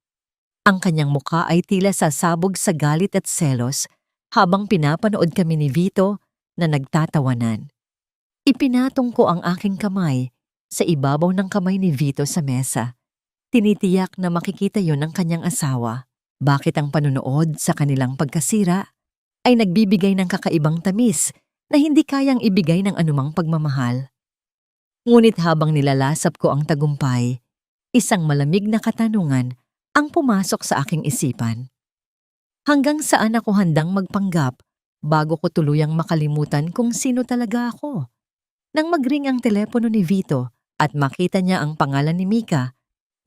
Ang kanyang mukha ay tila sasabog sa galit at selos habang pinapanood kami ni Vito na nagtatawanan. Ipinatong ko ang aking kamay sa ibabaw ng kamay ni Vito sa mesa. Tinitiyak na makikita yon ng kanyang asawa. Bakit ang panunood sa kanilang pagkasira ay nagbibigay ng kakaibang tamis na hindi kayang ibigay ng anumang pagmamahal. Ngunit habang nilalasap ko ang tagumpay, isang malamig na katanungan ang pumasok sa aking isipan. Hanggang saan ako handang magpanggap bago ko tuluyang makalimutan kung sino talaga ako? Nang magring ang telepono ni Vito at makita niya ang pangalan ni Mika,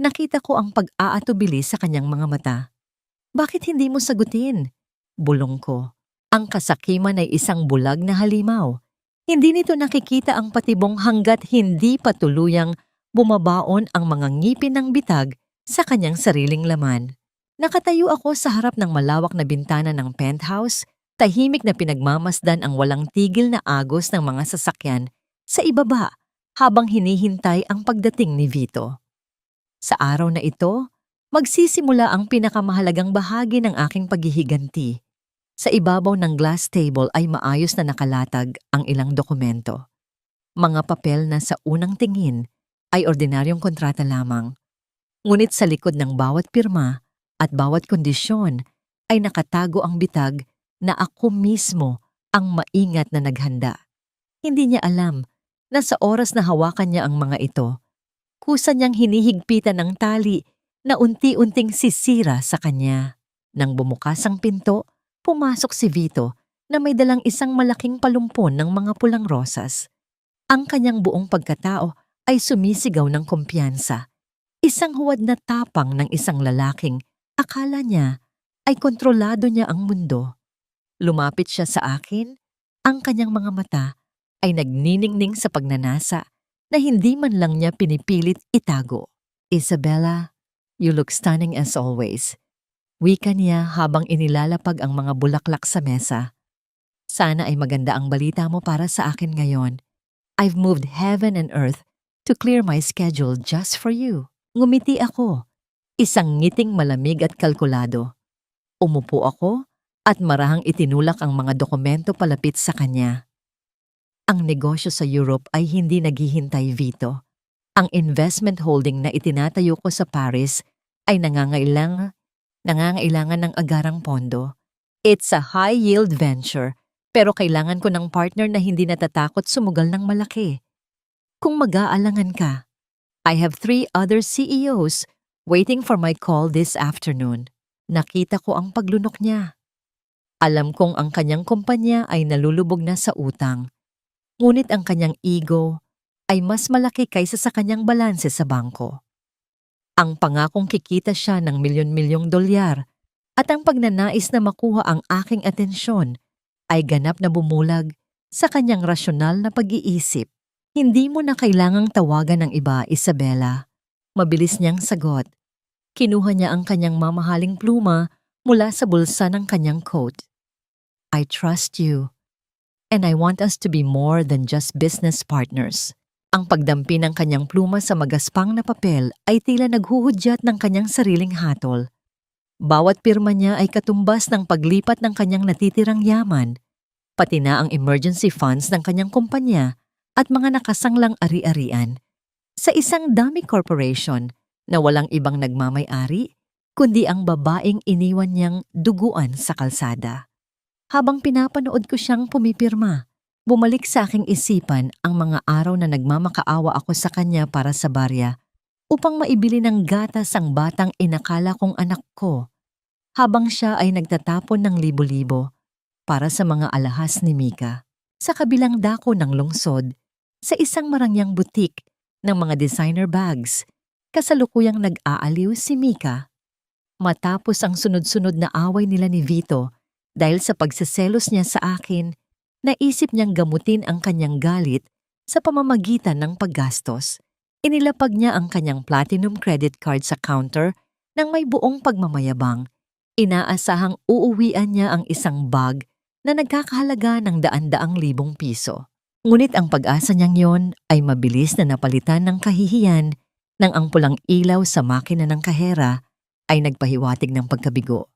nakita ko ang pag-aatubili sa kanyang mga mata. "Bakit hindi mo sagutin?" Bulong ko. Ang kasakiman ay isang bulag na halimaw. Hindi nito nakikita ang patibong hanggat hindi patuluyang bumabaon ang mga ngipin ng bitag sa kanyang sariling laman. Nakatayo ako sa harap ng malawak na bintana ng penthouse, tahimik na pinagmamasdan ang walang tigil na agos ng mga sasakyan sa ibaba habang hinihintay ang pagdating ni Vito. Sa araw na ito, magsisimula ang pinakamahalagang bahagi ng aking paghihiganti. Sa ibabaw ng glass table ay maayos na nakalatag ang ilang dokumento. Mga papel na sa unang tingin ay ordinaryong kontrata lamang. Ngunit sa likod ng bawat pirma at bawat kondisyon ay nakatago ang bitag na ako mismo ang maingat na naghanda. Hindi niya alam na sa oras na hawakan niya ang mga ito, kusa niyang hinihigpitan ng tali na unti-unting sisira sa kanya. Nang bumukas ang pinto, pumasok si Vito na may dalang isang malaking palumpon ng mga pulang rosas. Ang kanyang buong pagkatao ay sumisigaw ng kumpiyansa. Isang huwad na tapang ng isang lalaking akala niya ay kontrolado niya ang mundo. Lumapit siya sa akin, ang kanyang mga mata ay nagniningning sa pagnanasa na hindi man lang niya pinipilit itago. "Isabela, you look stunning as always," wika niya habang inilalapag ang mga bulaklak sa mesa. Sana ay maganda ang balita mo para sa akin ngayon. I've moved heaven and earth to clear my schedule just for you. Ngumiti ako, isang ngiting malamig at kalkulado. Umupo ako at marahang itinulak ang mga dokumento palapit sa kanya. Ang negosyo sa Europe ay hindi naghihintay, Vito. Ang investment holding na itinatayo ko sa Paris ay nangangailangan ng agarang pondo. It's a high-yield venture, pero kailangan ko ng partner na hindi natatakot sumugal ng malaki. Kung mag-aalangan ka, I have 3 other CEOs waiting for my call this afternoon. Nakita ko ang paglunok niya. Alam kong ang kanyang kumpanya ay nalulubog na sa utang. Ngunit ang kanyang ego ay mas malaki kaysa sa kanyang balanse sa bangko. Ang pangakong kikita siya ng milyon-milyong dolyar at ang pagnanais na makuha ang aking atensyon ay ganap na bumulag sa kanyang rasyonal na pag-iisip. Hindi mo na kailangang tawagan ng iba, Isabella. Mabilis niyang sagot. Kinuha niya ang kanyang mamahaling pluma mula sa bulsa ng kanyang coat. I trust you, and I want us to be more than just business partners. Ang pagdampi ng kanyang pluma sa magaspang na papel ay tila naghuhudyat ng kanyang sariling hatol. Bawat pirma niya ay katumbas ng paglipat ng kanyang natitirang yaman, pati na ang emergency funds ng kanyang kumpanya at mga nakasanglang ari-arian sa isang dummy corporation na walang ibang nagmamay-ari kundi ang babaeng iniwan niyang duguan sa kalsada. Habang pinapanood ko siyang pumipirma, bumalik sa aking isipan ang mga araw na nagmamakaawa ako sa kanya para sa barya upang maibili ng gatas ang batang inakala kong anak ko, habang siya ay nagtatapon ng libo-libo para sa mga alahas ni Mika. Sa kabilang dako ng lungsod, sa isang marangyang butik ng mga designer bags, kasalukuyang nag-aaliw si Mika. Matapos ang sunod-sunod na away nila ni Vito dahil sa pagseselos niya sa akin, naisip niyang gamutin ang kanyang galit sa pamamagitan ng paggastos. Inilapag niya ang kanyang platinum credit card sa counter nang may buong pagmamayabang. Inaasahang uuwian niya ang isang bag na nagkakahalaga ng daan-daang libong piso. Ngunit ang pag-asa niyang yon ay mabilis na napalitan ng kahihiyan nang ang pulang ilaw sa makina ng kahera ay nagpahiwatig ng pagkabigo.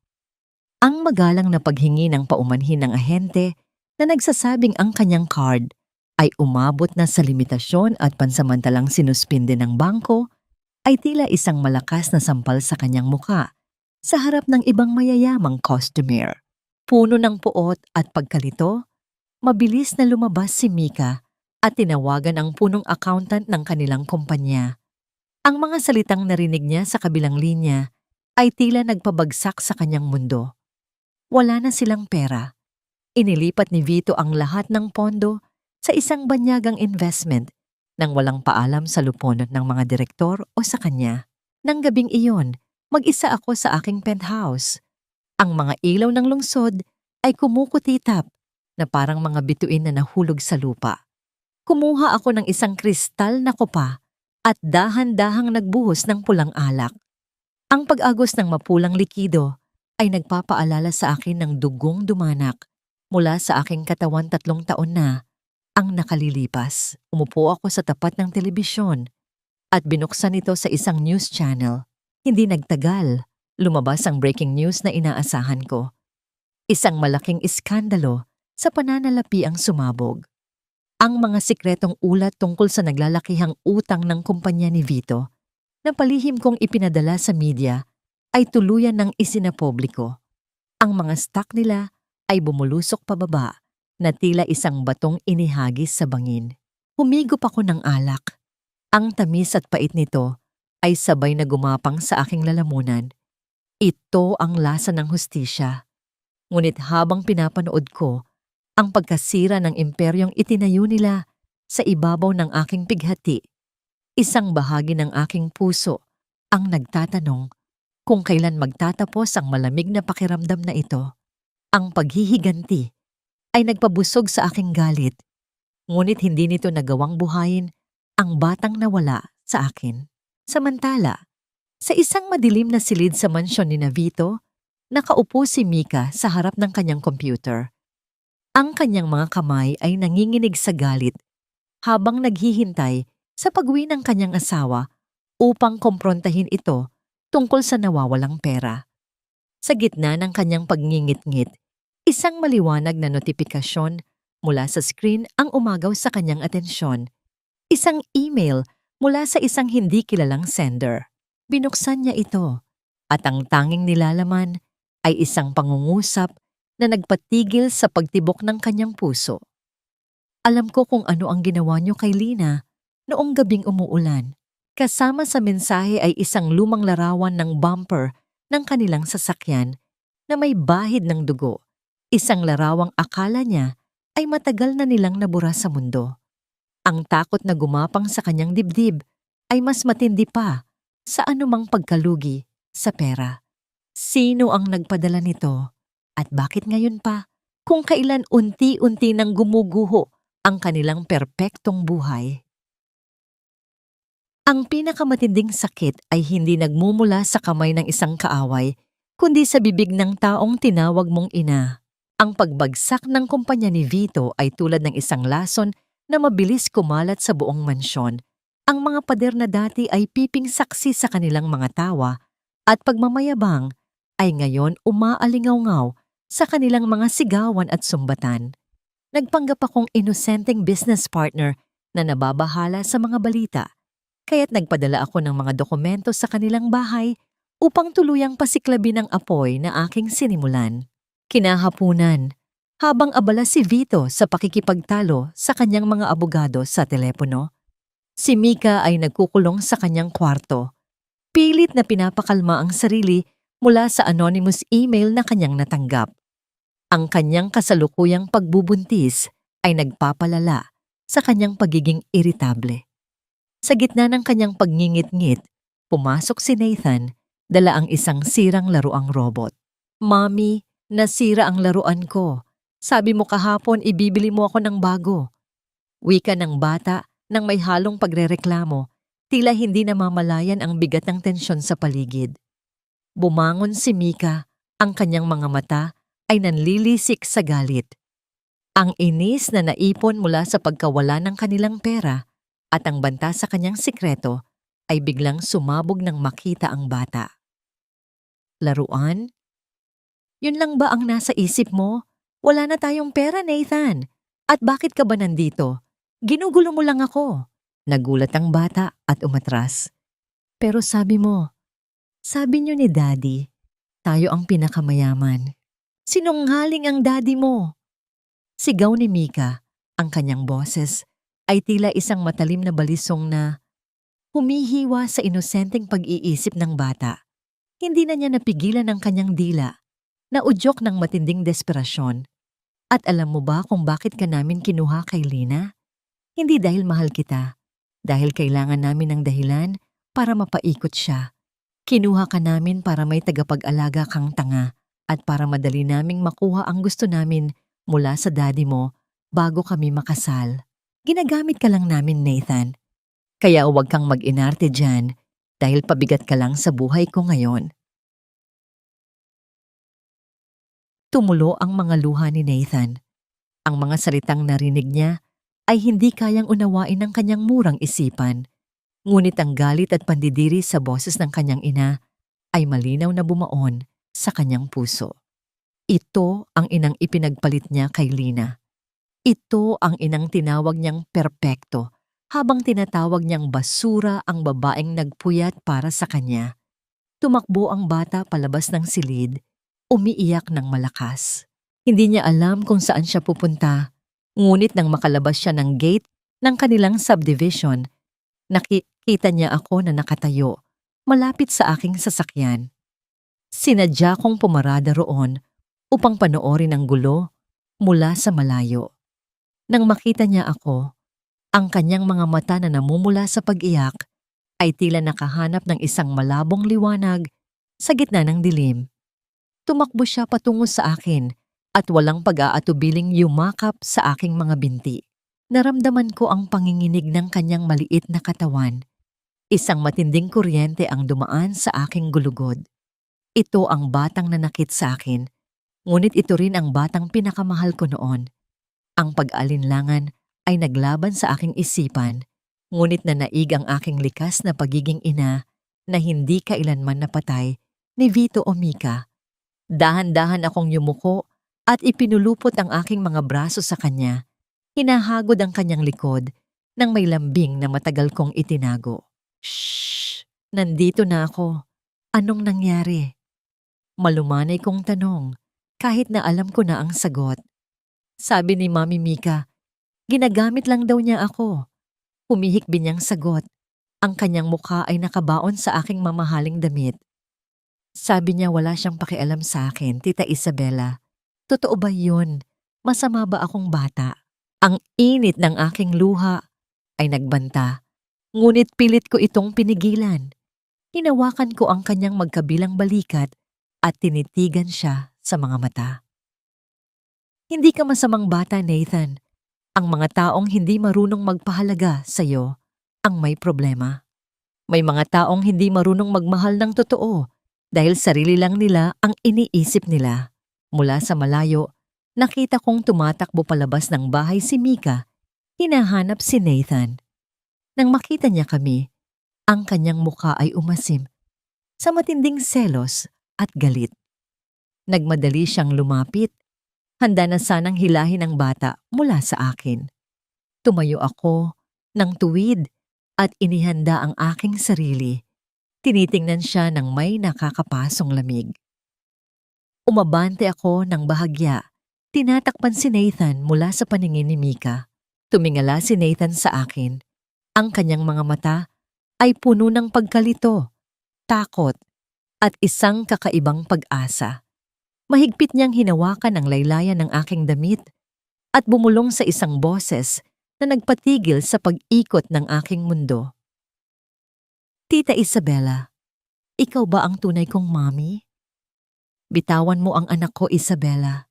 Ang magalang na paghingi ng paumanhin ng ahente na nagsasabing ang kanyang card ay umabot na sa limitasyon at pansamantalang sinuspinde ng bangko ay tila isang malakas na sampal sa kanyang muka sa harap ng ibang mayayamang customer. Puno ng puot at pagkalito, mabilis na lumabas si Mika at tinawagan ang punong accountant ng kanilang kumpanya. Ang mga salitang narinig niya sa kabilang linya ay tila nagpabagsak sa kanyang mundo. Wala na silang pera. Inilipat ni Vito ang lahat ng pondo sa isang banyagang investment nang walang paalam sa luponot ng mga direktor o sa kanya. Nang gabing iyon, mag-isa ako sa aking penthouse. Ang mga ilaw ng lungsod ay kumukutitap na parang mga bituin na nahulog sa lupa. Kumuha ako ng isang kristal na kopa at dahan-dahang nagbuhos ng pulang alak. Ang pag-agos ng mapulang likido ay nagpapaalala sa akin ng dugong dumanak mula sa aking katawan 3 taon na ang nakalilipas. Umupo ako sa tapat ng telebisyon at binuksan ito sa isang news channel. Hindi nagtagal, lumabas ang breaking news na inaasahan ko. Isang malaking iskandalo sa pananalapi ang sumabog. Ang mga sikretong ulat tungkol sa naglalakihang utang ng kumpanya ni Vito na palihim kong ipinadala sa media ay tuluyan ng isinapubliko. Ang mga stock nila ay bumulusok pababa na tila isang batong inihagis sa bangin. Humigop ako ng alak. Ang tamis at pait nito ay sabay na gumapang sa aking lalamunan. Ito ang lasa ng hustisya. Ngunit habang pinapanood ko ang pagkasira ng imperyong itinayo nila sa ibabaw ng aking pighati, isang bahagi ng aking puso ang nagtatanong kung kailan magtatapos ang malamig na pakiramdam na ito. Ang paghihiganti ay nagpabusog sa aking galit, ngunit hindi nito nagawang buhayin ang batang nawala sa akin. Samantala, sa isang madilim na silid sa mansyon ni Vito, nakaupo si Mika sa harap ng kanyang computer. Ang kanyang mga kamay ay nanginginig sa galit habang naghihintay sa pag-uwi ng kanyang asawa upang kumprontahin ito tungkol sa nawawalang pera. Sa gitna ng kanyang pagngingit-ngit, isang maliwanag na notifikasyon mula sa screen ang umagaw sa kanyang atensyon. Isang email mula sa isang hindi kilalang sender. Binuksan niya ito at ang tanging nilalaman ay isang pangungusap na nagpatigil sa pagtibok ng kanyang puso. Alam ko kung ano ang ginawa niyo kay Lina noong gabing umuulan. Kasama sa mensahe ay isang lumang larawan ng bumper ng kanilang sasakyan na may bahid ng dugo. Isang larawang akala niya ay matagal na nilang nabura sa mundo. Ang takot na gumapang sa kanyang dibdib ay mas matindi pa sa anumang pagkalugi sa pera. Sino ang nagpadala nito? At bakit ngayon pa? Kung kailan unti-unti nang gumuguho ang kanilang perpektong buhay. Ang pinakamatinding sakit ay hindi nagmumula sa kamay ng isang kaaway, kundi sa bibig ng taong tinawag mong ina. Ang pagbagsak ng kumpanya ni Vito ay tulad ng isang lason na mabilis kumalat sa buong mansyon. Ang mga pader na dati ay piping saksi sa kanilang mga tawa at pagmamayabang ay ngayon umaalingaw-ngaw sa kanilang mga sigawan at sumbatan. Nagpanggap akong inosenteng business partner na nababahala sa mga balita, kaya't nagpadala ako ng mga dokumento sa kanilang bahay upang tuluyang pasiklabin ang apoy na aking sinimulan. Kinahapunan, habang abala si Vito sa pakikipagtalo sa kanyang mga abogado sa telepono, si Mika ay nagkukulong sa kanyang kwarto. Pilit na pinapakalma ang sarili mula sa anonymous email na kanyang natanggap. Ang kanyang kasalukuyang pagbubuntis ay nagpapalala sa kanyang pagiging iritable. Sa gitna ng kanyang pagngingit-ngit, pumasok si Nathan, dala ang isang sirang laruang robot. "Mommy, nasira ang laruan ko. Sabi mo kahapon ibibili mo ako ng bago." Wika ng bata nang may halong pagrereklamo, tila hindi namamalayan ang bigat ng tensyon sa paligid. Bumangon si Mika, ang kanyang mga mata ay nanlilisik sa galit. Ang inis na naipon mula sa pagkawala ng kanilang pera at ang banta sa kanyang sikreto ay biglang sumabog nang makita ang bata. "Laruan? Yun lang ba ang nasa isip mo? Wala na tayong pera, Nathan. At bakit ka ba nandito? Ginugulo mo lang ako." Nagulat ang bata at umatras. "Pero sabi niyo ni Daddy, tayo ang pinakamayaman." "Sinungaling ang daddy mo!" Sigaw ni Mika. Ang kanyang boses ay tila isang matalim na balisong na humihiwa sa inosenteng pag-iisip ng bata. Hindi na niya napigilan ang kanyang dila, naudyok ng matinding desperasyon. "At alam mo ba kung bakit ka namin kinuha kay Lina? Hindi dahil mahal kita, dahil kailangan namin ng dahilan para mapaikot siya. Kinuha ka namin para may tagapag-alaga kang tanga at para madali naming makuha ang gusto namin mula sa daddy mo bago kami makasal. Ginagamit ka lang namin, Nathan. Kaya huwag kang mag-inarte dyan dahil pabigat ka lang sa buhay ko ngayon." Tumulo ang mga luha ni Nathan. Ang mga salitang narinig niya ay hindi kayang unawain ng kanyang murang isipan. Ngunit ang galit at pandidiri sa boses ng kanyang ina ay malinaw na bumaon sa kanyang puso. Ito ang inang ipinagpalit niya kay Lina. Ito ang inang tinawag niyang perpekto habang tinatawag niyang basura ang babaeng nagpuyat para sa kanya. Tumakbo ang bata palabas ng silid, umiiyak ng malakas. Hindi niya alam kung saan siya pupunta, ngunit nang makalabas siya ng gate ng kanilang subdivision, nakita niya ako na nakatayo, malapit sa aking sasakyan. Sinadya kong pumarada roon upang panoorin ang gulo mula sa malayo. Nang makita niya ako, ang kanyang mga mata na namumula sa pag-iyak ay tila nakahanap ng isang malabong liwanag sa gitna ng dilim. Tumakbo siya patungo sa akin at walang pag-aatubiling yumakap sa aking mga binti. Naramdaman ko ang panginginig ng kanyang maliit na katawan. Isang matinding kuryente ang dumaan sa aking gulugod. Ito ang batang nanakit sa akin, ngunit ito rin ang batang pinakamahal ko noon. Ang pag-alinlangan ay naglaban sa aking isipan, ngunit nanaig ang aking likas na pagiging ina na hindi kailanman napatay ni Vito o Mika. Dahan-dahan akong yumuko at ipinulupot ang aking mga braso sa kanya. Hinahagod ang kanyang likod nang may lambing na matagal kong itinago. Shh! Nandito na ako. Anong nangyari? Malumanay kong tanong kahit na alam ko na ang sagot. Sabi ni Mami Mika, ginagamit lang daw niya ako. Humihikbi niyang sagot. Ang kanyang mukha ay nakabaon sa aking mamahaling damit. Sabi niya wala siyang pakialam sa akin, Tita Isabela. Totoo ba yun? Masama ba akong bata? Ang init ng aking luha ay nagbanta, ngunit pilit ko itong pinigilan. Hinawakan ko ang kanyang magkabilang balikat at tinitigan siya sa mga mata. Hindi ka masamang bata, Nathan. Ang mga taong hindi marunong magpahalaga sa iyo ang may problema. May mga taong hindi marunong magmahal ng totoo dahil sarili lang nila ang iniisip nila. Mula sa malayo, nakita kong tumatakbo palabas ng bahay si Mika. Hinahanap si Nathan. Nang makita niya kami, ang kanyang mukha ay umasim sa matinding selos at galit. Nagmadali siyang lumapit. Handa na sanang hilahin ang bata mula sa akin. Tumayo ako ng tuwid at inihanda ang aking sarili. Tinitingnan siya ng may nakakapasong lamig. Umabante ako ng bahagya. Tinatakpan si Nathan mula sa paningin ni Mika. Tumingala si Nathan sa akin. Ang kanyang mga mata ay puno ng pagkalito, takot, at isang kakaibang pag-asa. Mahigpit niyang hinawakan ang laylayan ng aking damit at bumulong sa isang boses na nagpatigil sa pag-ikot ng aking mundo. Tita Isabela, ikaw ba ang tunay kong mami? Bitawan mo ang anak ko, Isabela.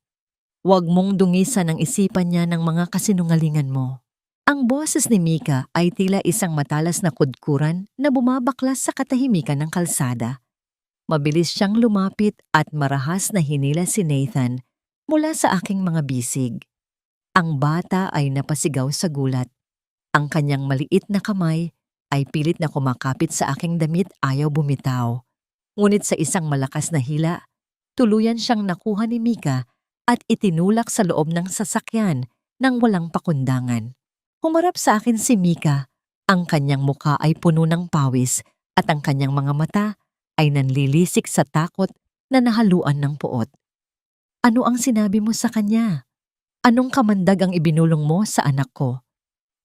Huwag mong dungisan ang isipan niya ng mga kasinungalingan mo. Ang boses ni Mika ay tila isang matalas na kudkuran na bumabaklas sa katahimikan ng kalsada. Mabilis siyang lumapit at marahas na hinila si Nathan mula sa aking mga bisig. Ang bata ay napasigaw sa gulat. Ang kanyang maliit na kamay ay pilit na kumakapit sa aking damit, ayaw bumitaw. Ngunit sa isang malakas na hila, tuluyan siyang nakuha ni Mika at itinulak sa loob ng sasakyan nang walang pakundangan. Humarap sa akin si Mika. Ang kanyang mukha ay puno ng pawis at ang kanyang mga mata ay nanlilisik sa takot na nahaluan ng puot. Ano ang sinabi mo sa kanya? Anong kamandag ang ibinulong mo sa anak ko?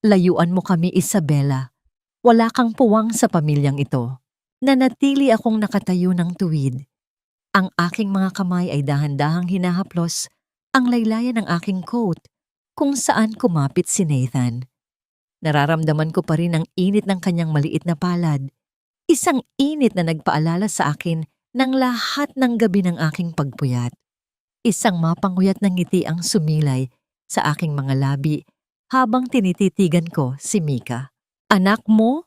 Layuan mo kami, Isabela. Wala kang puwang sa pamilyang ito. Nanatili akong nakatayo ng tuwid. Ang aking mga kamay ay dahan-dahang hinahaplos ang laylayan ng aking coat kung saan kumapit si Nathan. Nararamdaman ko pa rin ang init ng kanyang maliit na palad. Isang init na nagpaalala sa akin ng lahat ng gabi ng aking pagpuyat. Isang mapanguyat na ngiti ang sumilay sa aking mga labi habang tinititigan ko si Mika. Anak mo?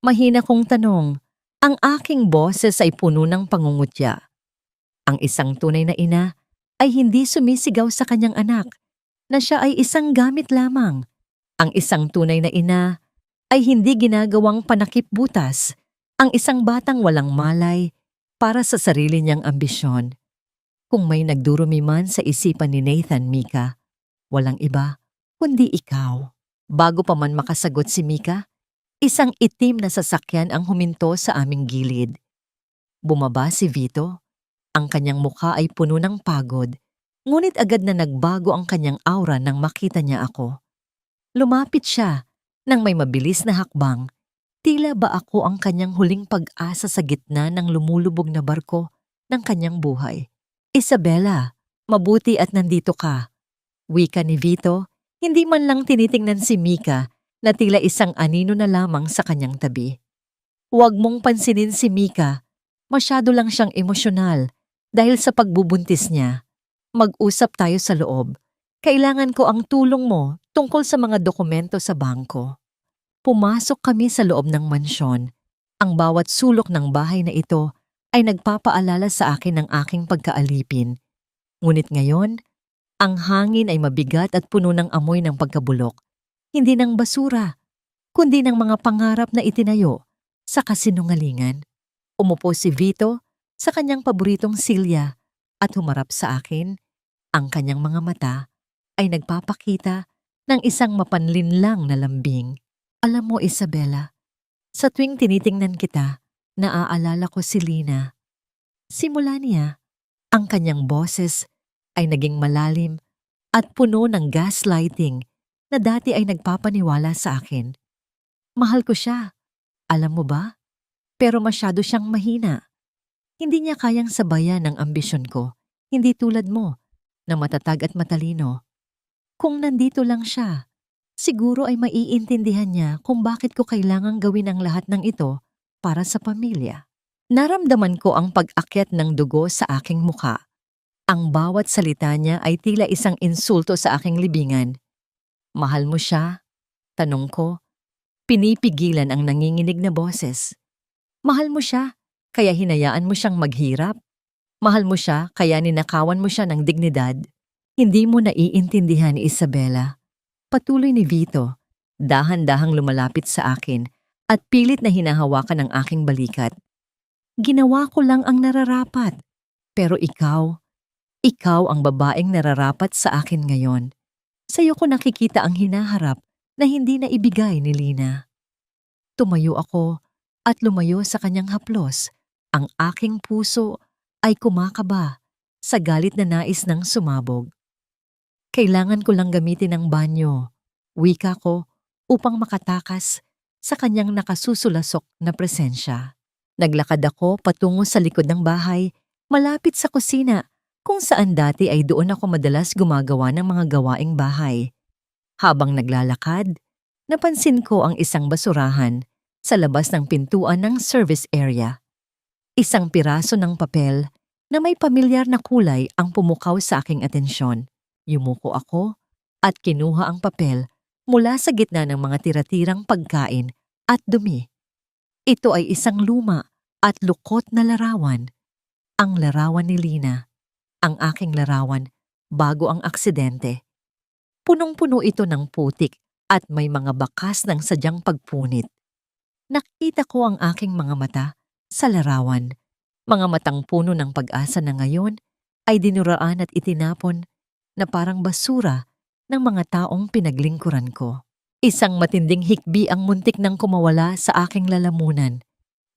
Mahina kong tanong. Ang aking boses ay puno ng pangungutya. Ang isang tunay na ina ay hindi sumisigaw sa kanyang anak na siya ay isang gamit lamang. Ang isang tunay na ina ay hindi ginagawang panakip butas. Ang isang batang walang malay para sa sarili niyang ambisyon. Kung may nagdurumi man sa isipan ni Nathan, Mika, walang iba kundi ikaw. Bago pa man makasagot si Mika, isang itim na sasakyan ang huminto sa aming gilid. Bumaba si Vito. Ang kanyang mukha ay puno ng pagod, ngunit agad na nagbago ang kanyang aura nang makita niya ako. Lumapit siya nang may mabilis na hakbang. Tila ba ako ang kanyang huling pag-asa sa gitna ng lumulubog na barko ng kanyang buhay. Isabela, mabuti at nandito ka. Wika ni Vito, hindi man lang tinitingnan si Mika na tila isang anino na lamang sa kanyang tabi. Huwag mong pansinin si Mika, masyado lang siyang emosyonal dahil sa pagbubuntis niya. Mag-usap tayo sa loob. Kailangan ko ang tulong mo tungkol sa mga dokumento sa bangko. Pumasok kami sa loob ng mansyon. Ang bawat sulok ng bahay na ito ay nagpapaalala sa akin ng aking pagkaalipin. Ngunit ngayon, Ang hangin ay mabigat at puno ng amoy ng pagkabulok. Hindi ng basura, kundi ng mga pangarap na itinayo sa kasinungalingan. Umupo si Vito sa kanyang paboritong silya at humarap sa akin. Ang kanyang mga mata ay nagpapakita ng isang mapanlinlang na lambing. Alam mo, Isabela, sa tuwing tinitingnan kita, naaalala ko si Lina. Simula niya, ang kanyang boses ay naging malalim at puno ng gaslighting na dati ay nagpapaniwala sa akin. Mahal ko siya, alam mo ba? Pero masyado siyang mahina. Hindi niya kayang sabayan ang ambisyon ko, hindi tulad mo, na matatag at matalino. Kung nandito lang siya, siguro ay maiintindihan niya kung bakit ko kailangang gawin ang lahat ng ito para sa pamilya. Naramdaman ko ang pag-akyat ng dugo sa aking mukha. Ang bawat salita niya ay tila isang insulto sa aking libingan. Mahal mo siya? Tanong ko. Pinipigilan ang nanginginig na boses. Mahal mo siya, kaya hinayaan mo siyang maghirap? Mahal mo siya, kaya ninakawan mo siya ng dignidad? Hindi mo naiintindihan, Isabela. Patuloy ni Vito, dahan-dahang lumalapit sa akin at pilit na hinahawakan ang aking balikat. Ginawa ko lang ang nararapat. Pero ikaw ang babaeng nararapat sa akin ngayon. Sa'yo ko nakikita ang hinaharap na hindi na ibigay ni Lina. Tumayo ako at lumayo sa kanyang haplos. Ang aking puso ay kumakaba sa galit na nais ng sumabog. Kailangan ko lang gamitin ang banyo, wika ko, upang makatakas sa kanyang nakasusulasok na presensya. Naglakad ako patungo sa likod ng bahay, malapit sa kusina, kung saan dati ay doon ako madalas gumagawa ng mga gawaing bahay. Habang naglalakad, napansin ko ang isang basurahan sa labas ng pintuan ng service area. Isang piraso ng papel na may pamilyar na kulay ang pumukaw sa aking atensyon. Yumuko ako at kinuha ang papel mula sa gitna ng mga tira-tirang pagkain at dumi. Ito ay isang luma at lukot na larawan. Ang larawan ni Lina. Ang aking larawan bago ang aksidente. Punong-puno ito ng putik at may mga bakas ng sadyang pagpunit. Nakita ko ang aking mga mata sa larawan. Mga matang puno ng pag-asa na ngayon ay dinuraan at itinapon na parang basura ng mga taong pinaglingkuran ko. Isang matinding hikbi ang muntik nang kumawala sa aking lalamunan.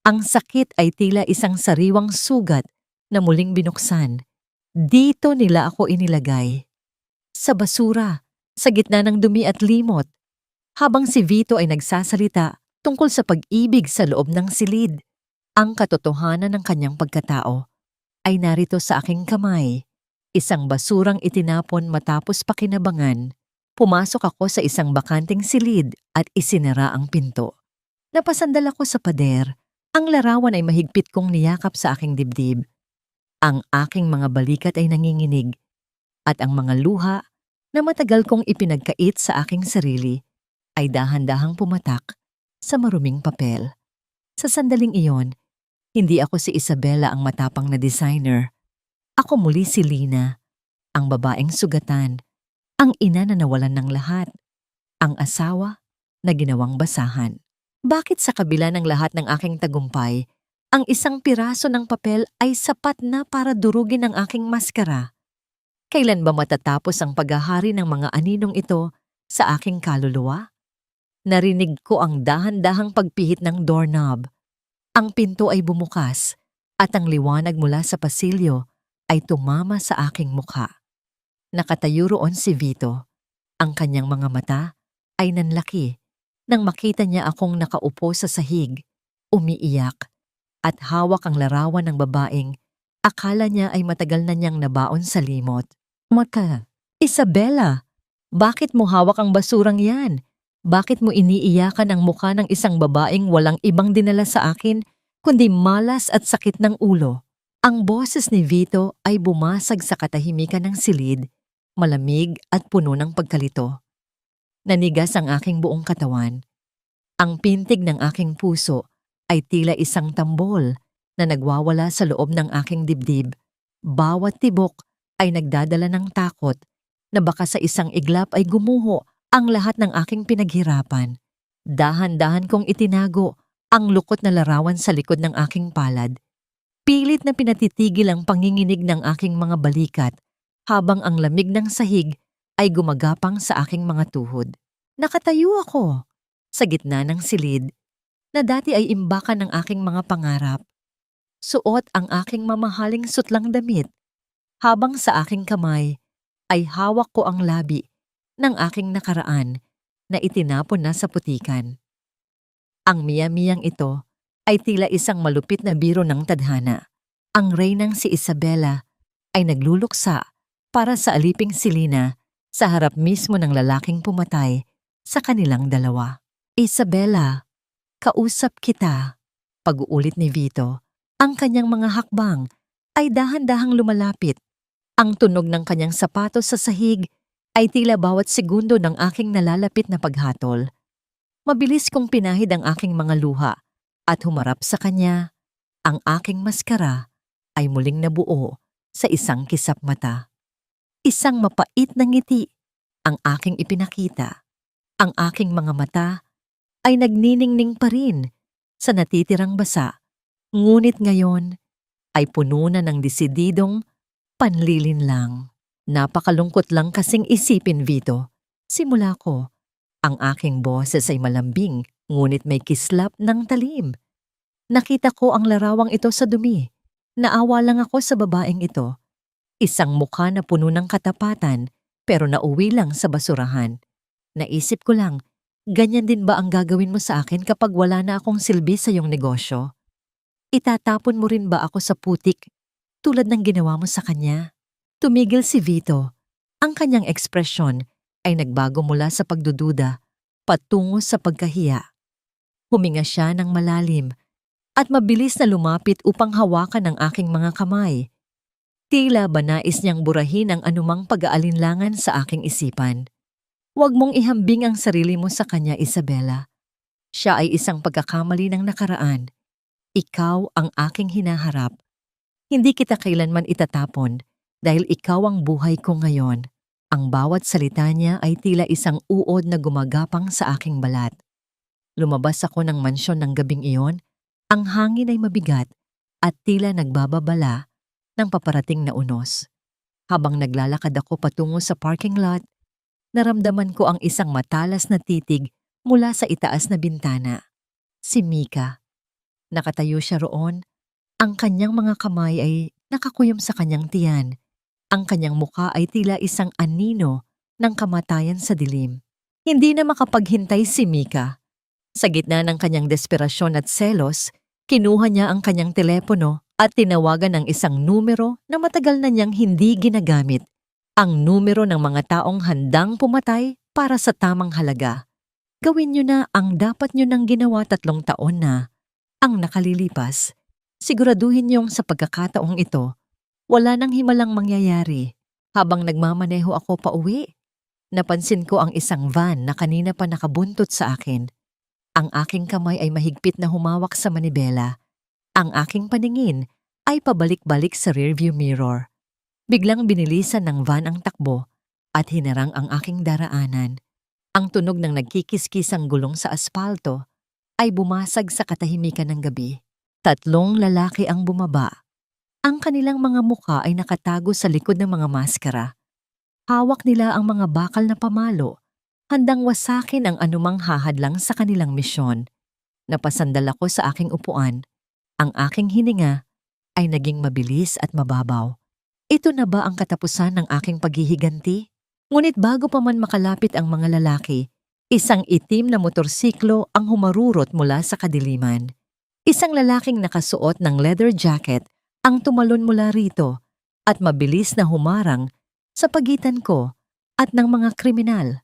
Ang sakit ay tila isang sariwang sugat na muling binuksan. Dito nila ako inilagay. Sa basura, sa gitna ng dumi at limot, habang si Vito ay nagsasalita tungkol sa pag-ibig sa loob ng silid. Ang katotohanan ng kanyang pagkatao ay narito sa aking kamay. Isang basurang itinapon matapos pakinabangan. Pumasok ako sa isang bakanting silid at isinara ang pinto. Napasandal ako sa pader. Ang larawan ay mahigpit kong niyakap sa aking dibdib. Ang aking mga balikat ay nanginginig at ang mga luha na matagal kong ipinagkait sa aking sarili ay dahan-dahang pumatak sa maruming papel. Sa sandaling iyon, hindi ako si Isabela ang matapang na designer. Ako muli si Lina, ang babaeng sugatan, ang ina na nawalan ng lahat, ang asawa na ginawang basahan. Bakit sa kabila ng lahat ng aking tagumpay, ang isang piraso ng papel ay sapat na para durugin ang aking maskara? Kailan ba matatapos ang paghahari ng mga aninong ito sa aking kaluluwa? Narinig ko ang dahan-dahang pagpihit ng doorknob. Ang pinto ay bumukas at ang liwanag mula sa pasilyo ay tumama sa aking mukha. Nakatayo roon si Vito. Ang kanyang mga mata ay nanlaki nang makita niya akong nakaupo sa sahig, umiiyak, at hawak ang larawan ng babaeng akala niya ay matagal na niyang nabaon sa limot. Maka, Isabela, bakit mo hawak ang basurang yan? Bakit mo iniiyakan ang mukha ng isang babaeng walang ibang dinala sa akin kundi malas at sakit ng ulo? Ang boses ni Vito ay bumasag sa katahimikan ng silid, malamig at puno ng pagkalito. Nanigas ang aking buong katawan. Ang pintig ng aking puso ay tila isang tambol na nagwawala sa loob ng aking dibdib. Bawat tibok ay nagdadala ng takot na baka sa isang iglap ay gumuho ang lahat ng aking pinaghirapan. Dahan-dahan kong itinago ang lukot na larawan sa likod ng aking palad. Pilit na pinatitigil ang panginginig ng aking mga balikat habang ang lamig ng sahig ay gumagapang sa aking mga tuhod. Nakatayo ako sa gitna ng silid na dati ay imbakan ng aking mga pangarap. Suot ang aking mamahaling sutlang damit habang sa aking kamay ay hawak ko ang labi ng aking nakaraan na itinapon na sa putikan. Ang miya-miyang ito ay tila isang malupit na biro ng tadhana. Ang reynang si Isabela ay nagluluksa para sa aliping Selena sa harap mismo ng lalaking pumatay sa kanilang dalawa. Isabela, kausap kita. Pag-uulit ni Vito, ang kanyang mga hakbang ay dahan-dahang lumalapit. Ang tunog ng kanyang sapatos sa sahig ay tila bawat segundo ng aking nalalapit na paghatol. Mabilis kong pinahid ang aking mga luha at humarap sa kanya. Ang aking maskara ay muling nabuo sa isang kisap mata. Isang mapait na ngiti ang aking ipinakita. Ang aking mga mata ay nagniningning pa rin sa natitirang basa, ngunit ngayon ay puno na ng desididong panlilinlang. Napakalungkot lang kasing isipin, Vito. Simula ko, ang aking boses ay malambing ngunit may kislap ng talim. Nakita ko ang larawang ito sa dumi. Naawa lang ako sa babaeng ito. Isang mukha na puno ng katapatan pero nauwi lang sa basurahan. Naisip ko lang, ganyan din ba ang gagawin mo sa akin kapag wala na akong silbi sa iyong negosyo? Itatapon mo rin ba ako sa putik tulad ng ginawa mo sa kanya? Tumigil si Vito. Ang kanyang ekspresyon ay nagbago mula sa pagdududa patungo sa pagkahiya. Huminga siya ng malalim at mabilis na lumapit upang hawakan ang aking mga kamay. Tila ba nais niyang burahin ang anumang pag-aalinlangan sa aking isipan. Huwag mong ihambing ang sarili mo sa kanya, Isabela. Siya ay isang pagkakamali ng nakaraan. Ikaw ang aking hinaharap. Hindi kita kailanman itatapon dahil ikaw ang buhay ko ngayon. Ang bawat salita niya ay tila isang uod na gumagapang sa aking balat. Lumabas ako ng mansyon ng gabing iyon. Ang hangin ay mabigat at tila nagbababala ng paparating na unos. Habang naglalakad ako patungo sa parking lot, naramdaman ko ang isang matalas na titig mula sa itaas na bintana. Si Mika. Nakatayo siya roon. Ang kanyang mga kamay ay nakakuyom sa kanyang tiyan. Ang kanyang mukha ay tila isang anino ng kamatayan sa dilim. Hindi na makapaghintay si Mika. Sa gitna ng kanyang desperasyon at selos, kinuha niya ang kanyang telepono at tinawagan ng isang numero na matagal na niyang hindi ginagamit. Ang numero ng mga taong handang pumatay para sa tamang halaga. Gawin niyo na ang dapat niyo nang ginawa 3 taon na ang nakalilipas. Siguraduhin niyong sa pagkakataong ito, wala nang himalang mangyayari. Habang nagmamaneho ako pauwi, napansin ko ang isang van na kanina pa nakabuntot sa akin. Ang aking kamay ay mahigpit na humawak sa manibela. Ang aking paningin ay pabalik-balik sa rearview mirror. Biglang binilisan ng van ang takbo at hinarang ang aking daraanan. Ang tunog ng nagkikiskisang gulong sa aspalto ay bumasag sa katahimikan ng gabi. 3 lalaki ang bumaba. Ang kanilang mga mukha ay nakatago sa likod ng mga maskara. Hawak nila ang mga bakal na pamalo, handang wasakin ang anumang hahadlang sa kanilang misyon. Napasandal ako sa aking upuan. Ang aking hininga ay naging mabilis at mababaw. Ito na ba ang katapusan ng aking paghihiganti? Ngunit bago pa man makalapit ang mga lalaki, isang itim na motorsiklo ang humarurot mula sa kadiliman. Isang lalaking nakasuot ng leather jacket ang tumalon mula rito at mabilis na humarang sa pagitan ko at ng mga kriminal.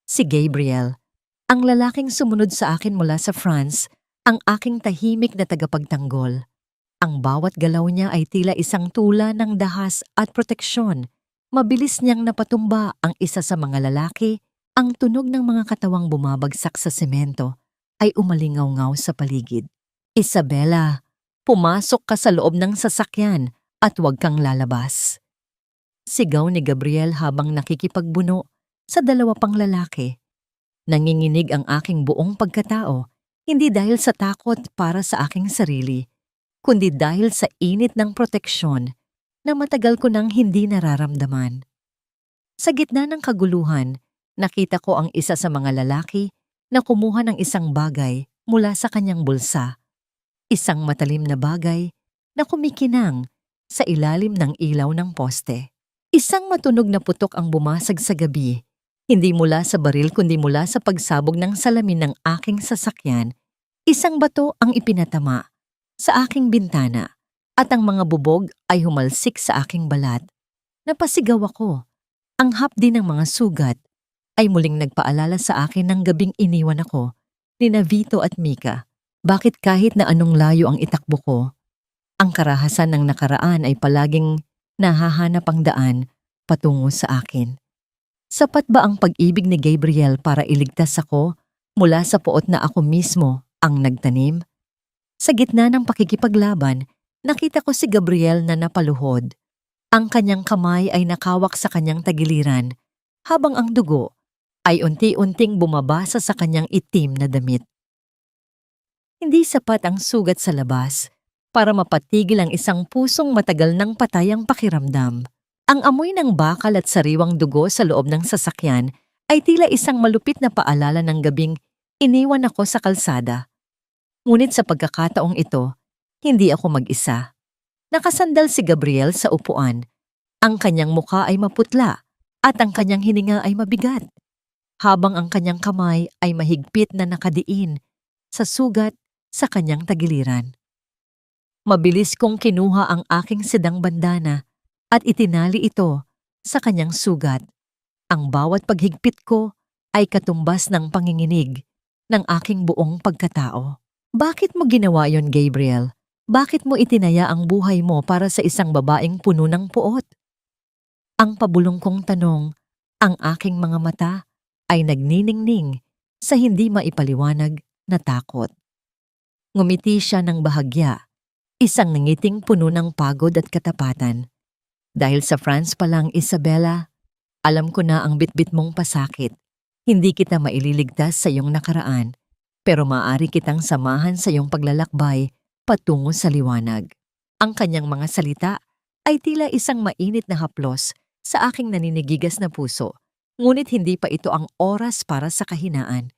Si Gabriel, ang lalaking sumunod sa akin mula sa France, ang aking tahimik na tagapagtanggol. Ang bawat galaw niya ay tila isang tula ng dahas at proteksyon. Mabilis niyang napatumba ang isa sa mga lalaki. Ang tunog ng mga katawang bumabagsak sa semento ay umalingaw-ngaw sa paligid. Isabela, pumasok ka sa loob ng sasakyan at huwag kang lalabas. Sigaw ni Gabriel habang nakikipagbuno sa dalawa pang lalaki. Nanginginig ang aking buong pagkatao, hindi dahil sa takot para sa aking sarili, kundi dahil sa init ng proteksyon na matagal ko nang hindi nararamdaman. Sa gitna ng kaguluhan, nakita ko ang isa sa mga lalaki na kumuha ng isang bagay mula sa kanyang bulsa. Isang matalim na bagay na kumikinang sa ilalim ng ilaw ng poste. Isang matunog na putok ang bumasag sa gabi, hindi mula sa baril kundi mula sa pagsabog ng salamin ng aking sasakyan. Isang bato ang ipinatama sa aking bintana at ang mga bubog ay humalsik sa aking balat. Napasigaw ako. Ang hapdi ng mga sugat ay muling nagpaalala sa akin ng gabing iniwan ako ni Vito at Mika. Bakit kahit na anong layo ang itakbo ko, ang karahasan ng nakaraan ay palaging nahahanap ang daan patungo sa akin. Sapat ba ang pag-ibig ni Gabriel para iligtas ako mula sa puot na ako mismo ang nagtanim? Sa gitna ng pakikipaglaban, nakita ko si Gabriel na napaluhod. Ang kanyang kamay ay nakawak sa kanyang tagiliran, habang ang dugo ay unti-unting bumabasa sa kanyang itim na damit. Hindi sapat ang sugat sa labas para mapatigil ang isang pusong matagal nang patay ang pakiramdam. Ang amoy ng bakal at sariwang dugo sa loob ng sasakyan ay tila isang malupit na paalala ng gabing iniwan ako sa kalsada. Ngunit sa pagkakataong ito, hindi ako mag-isa. Nakasandal si Gabriel sa upuan. Ang kanyang muka ay maputla at ang kanyang hininga ay mabigat, habang ang kanyang kamay ay mahigpit na nakadiin sa sugat sa kanyang tagiliran. Mabilis kong kinuha ang aking sedang bandana at itinali ito sa kanyang sugat. Ang bawat paghigpit ko ay katumbas ng panginginig ng aking buong pagkatao. Bakit mo ginawa yon, Gabriel? Bakit mo itinaya ang buhay mo para sa isang babaeng puno ng puot? Ang pabulong kong tanong, ang aking mga mata ay nagniningning sa hindi maipaliwanag na takot. Ngumiti siya ng bahagya, isang ngiting puno ng pagod at katapatan. Dahil sa France pa lang, Isabella, alam ko na ang bitbit mong pasakit. Hindi kita maililigtas sa iyong nakaraan, pero maaari kitang samahan sa iyong paglalakbay patungo sa liwanag. Ang kanyang mga salita ay tila isang mainit na haplos sa aking naninigigas na puso, ngunit hindi pa ito ang oras para sa kahinaan.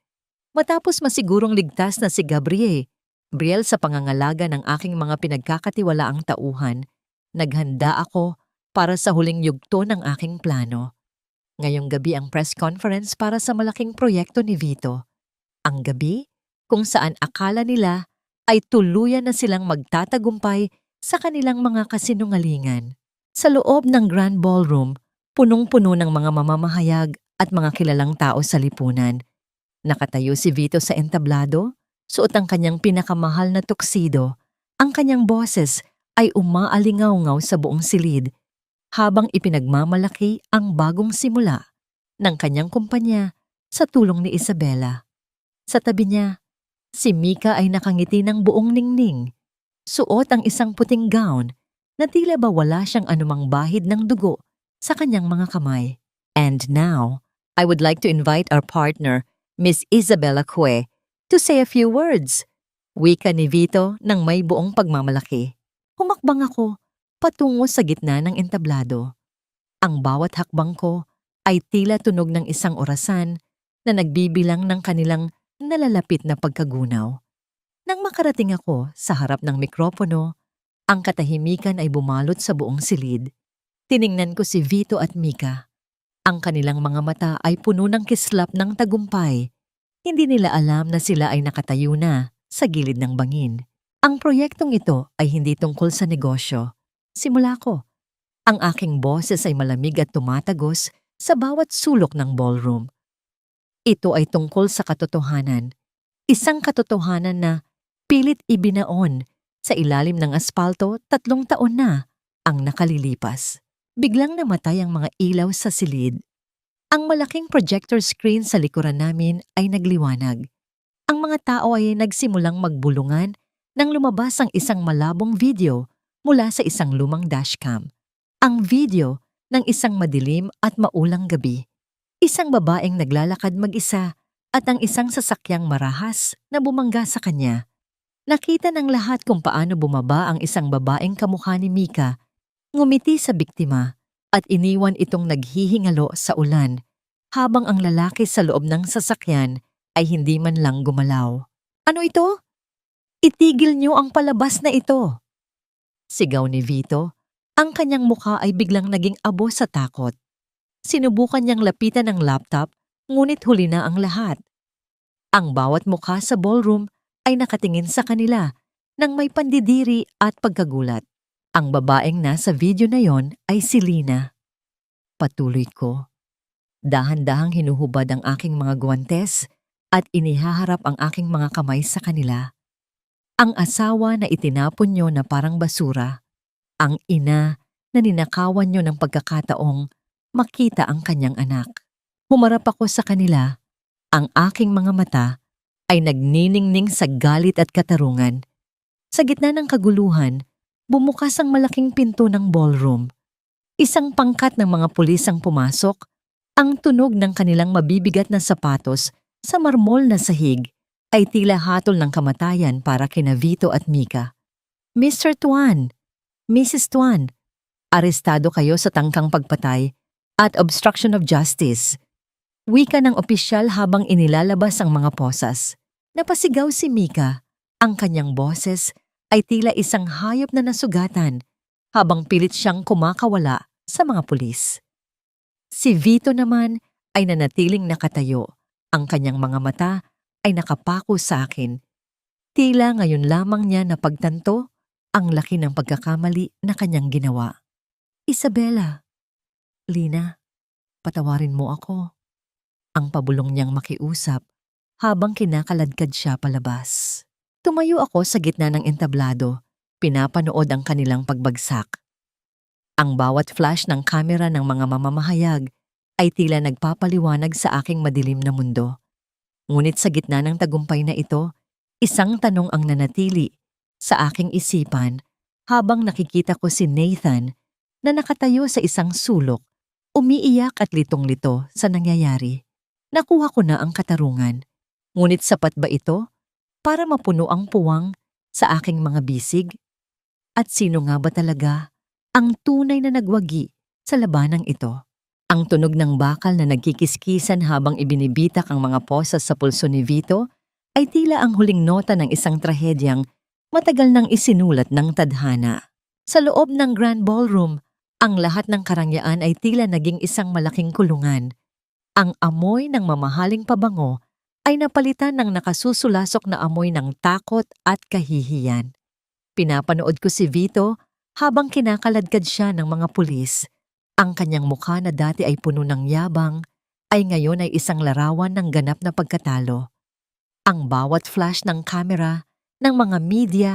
Matapos masigurong ligtas na si Gabriel sa pangangalaga ng aking mga pinagkakatiwalaang tauhan, naghanda ako para sa huling yugto ng aking plano. Ngayong gabi ang press conference para sa malaking proyekto ni Vito. Ang gabi kung saan akala nila ay tuluyan na silang magtatagumpay sa kanilang mga kasinungalingan. Sa loob ng Grand Ballroom, punong-puno ng mga mamamahayag at mga kilalang tao sa lipunan. Nakatayo si Vito sa entablado, suot ang kanyang pinakamahal na tuxedo. Ang kanyang boses ay umaalingaw-ngaw sa buong silid habang ipinagmamalaki ang bagong simula ng kanyang kumpanya sa tulong ni Isabella. Sa tabi niya, si Mika ay nakangiti ng buong ningning. Suot ang isang puting gown na tila ba wala siyang anumang bahid ng dugo sa kanyang mga kamay. And now, I would like to invite our partner, Miss Isabella Cue, to say a few words. Wika ni Vito ng may buong pagmamalaki. Humakbang ako patungo sa gitna ng entablado. Ang bawat hakbang ko ay tila tunog ng isang orasan na nagbibilang ng kanilang nalalapit na pagkagunaw. Nang makarating ako sa harap ng mikropono, ang katahimikan ay bumalot sa buong silid. Tiningnan ko si Vito at Mika. Ang kanilang mga mata ay puno ng kislap ng tagumpay. Hindi nila alam na sila ay nakatayo na sa gilid ng bangin. Ang proyektong ito ay hindi tungkol sa negosyo. Simula ko, ang aking boses ay malamig at tumatagos sa bawat sulok ng ballroom. Ito ay tungkol sa katotohanan. Isang katotohanan na pilit ibinaon sa ilalim ng aspalto 3 taon na ang nakalilipas. Biglang namatay ang mga ilaw sa silid. Ang malaking projector screen sa likuran namin ay nagliwanag. Ang mga tao ay nagsimulang magbulungan nang lumabas ang isang malabong video mula sa isang lumang dashcam. Ang video ng isang madilim at maulang gabi. Isang babaeng naglalakad mag-isa at ang isang sasakyang marahas na bumangga sa kanya. Nakita ng lahat kung paano bumaba ang isang babaeng kamukha ni Mika, ngumiti sa biktima at iniwan itong naghihingalo sa ulan habang ang lalaki sa loob ng sasakyan ay hindi man lang gumalaw. "Ano ito? Itigil niyo ang palabas na ito!" Sigaw ni Vito. Ang kanyang mukha ay biglang naging abo sa takot. Sinubukan niyang lapitan ang laptop, ngunit huli na ang lahat. Ang bawat mukha sa ballroom ay nakatingin sa kanila nang may pandidiri at pagkagulat. Ang babaeng nasa video na yon ay si Lina. Patuloy ko. Dahan-dahang hinuhubad ang aking mga guwantes at inihaharap ang aking mga kamay sa kanila. Ang asawa na itinapon nyo na parang basura. Ang ina na ninakawan nyo ng pagkakataong makita ang kanyang anak. Humarap ako sa kanila. Ang aking mga mata ay nagniningning sa galit at katarungan. Sa gitna ng kaguluhan, bumukas ang malaking pinto ng ballroom. Isang pangkat ng mga pulis ang pumasok. Ang tunog ng kanilang mabibigat na sapatos sa marmol na sahig ay tila hatol ng kamatayan para kina Vito at Mika. "Mr. Tuan, Mrs. Tuan, arestado kayo sa tangkang pagpatay at obstruction of justice." Wika ng opisyal habang inilalabas ang mga posas. Napasigaw si Mika. Ang kanyang boses ay tila isang hayop na nasugatan habang pilit siyang kumakawala sa mga pulis. Si Vito naman ay nanatiling nakatayo. Ang kanyang mga mata ay nakapako sa akin. Tila ngayon lamang niya napagtanto ang laki ng pagkakamali na kanyang ginawa. "Isabela, Lina, patawarin mo ako." Ang pabulong niyang makiusap habang kinakaladkad siya palabas. Tumayo ako sa gitna ng entablado, pinapanood ang kanilang pagbagsak. Ang bawat flash ng kamera ng mga mamamahayag ay tila nagpapaliwanag sa aking madilim na mundo. Ngunit sa gitna ng tagumpay na ito, isang tanong ang nanatili sa aking isipan habang nakikita ko si Nathan na nakatayo sa isang sulok, umiiyak at litong-lito sa nangyayari. Nakuha ko na ang katarungan. Ngunit sapat ba ito para mapuno ang puwang sa aking mga bisig? At sino nga ba talaga ang tunay na nagwagi sa labanang ito? Ang tunog ng bakal na nagkikiskisan habang ibinibitak ang mga posas sa pulso ni Vito ay tila ang huling nota ng isang trahedyang matagal nang isinulat ng tadhana. Sa loob ng Grand Ballroom, ang lahat ng karangyaan ay tila naging isang malaking kulungan. Ang amoy ng mamahaling pabango ay napalitan ng nakasusulasok na amoy ng takot at kahihiyan. Pinapanood ko si Vito habang kinakaladkad siya ng mga pulis. Ang kanyang mukha na dati ay puno ng yabang ay ngayon ay isang larawan ng ganap na pagkatalo. Ang bawat flash ng kamera ng mga media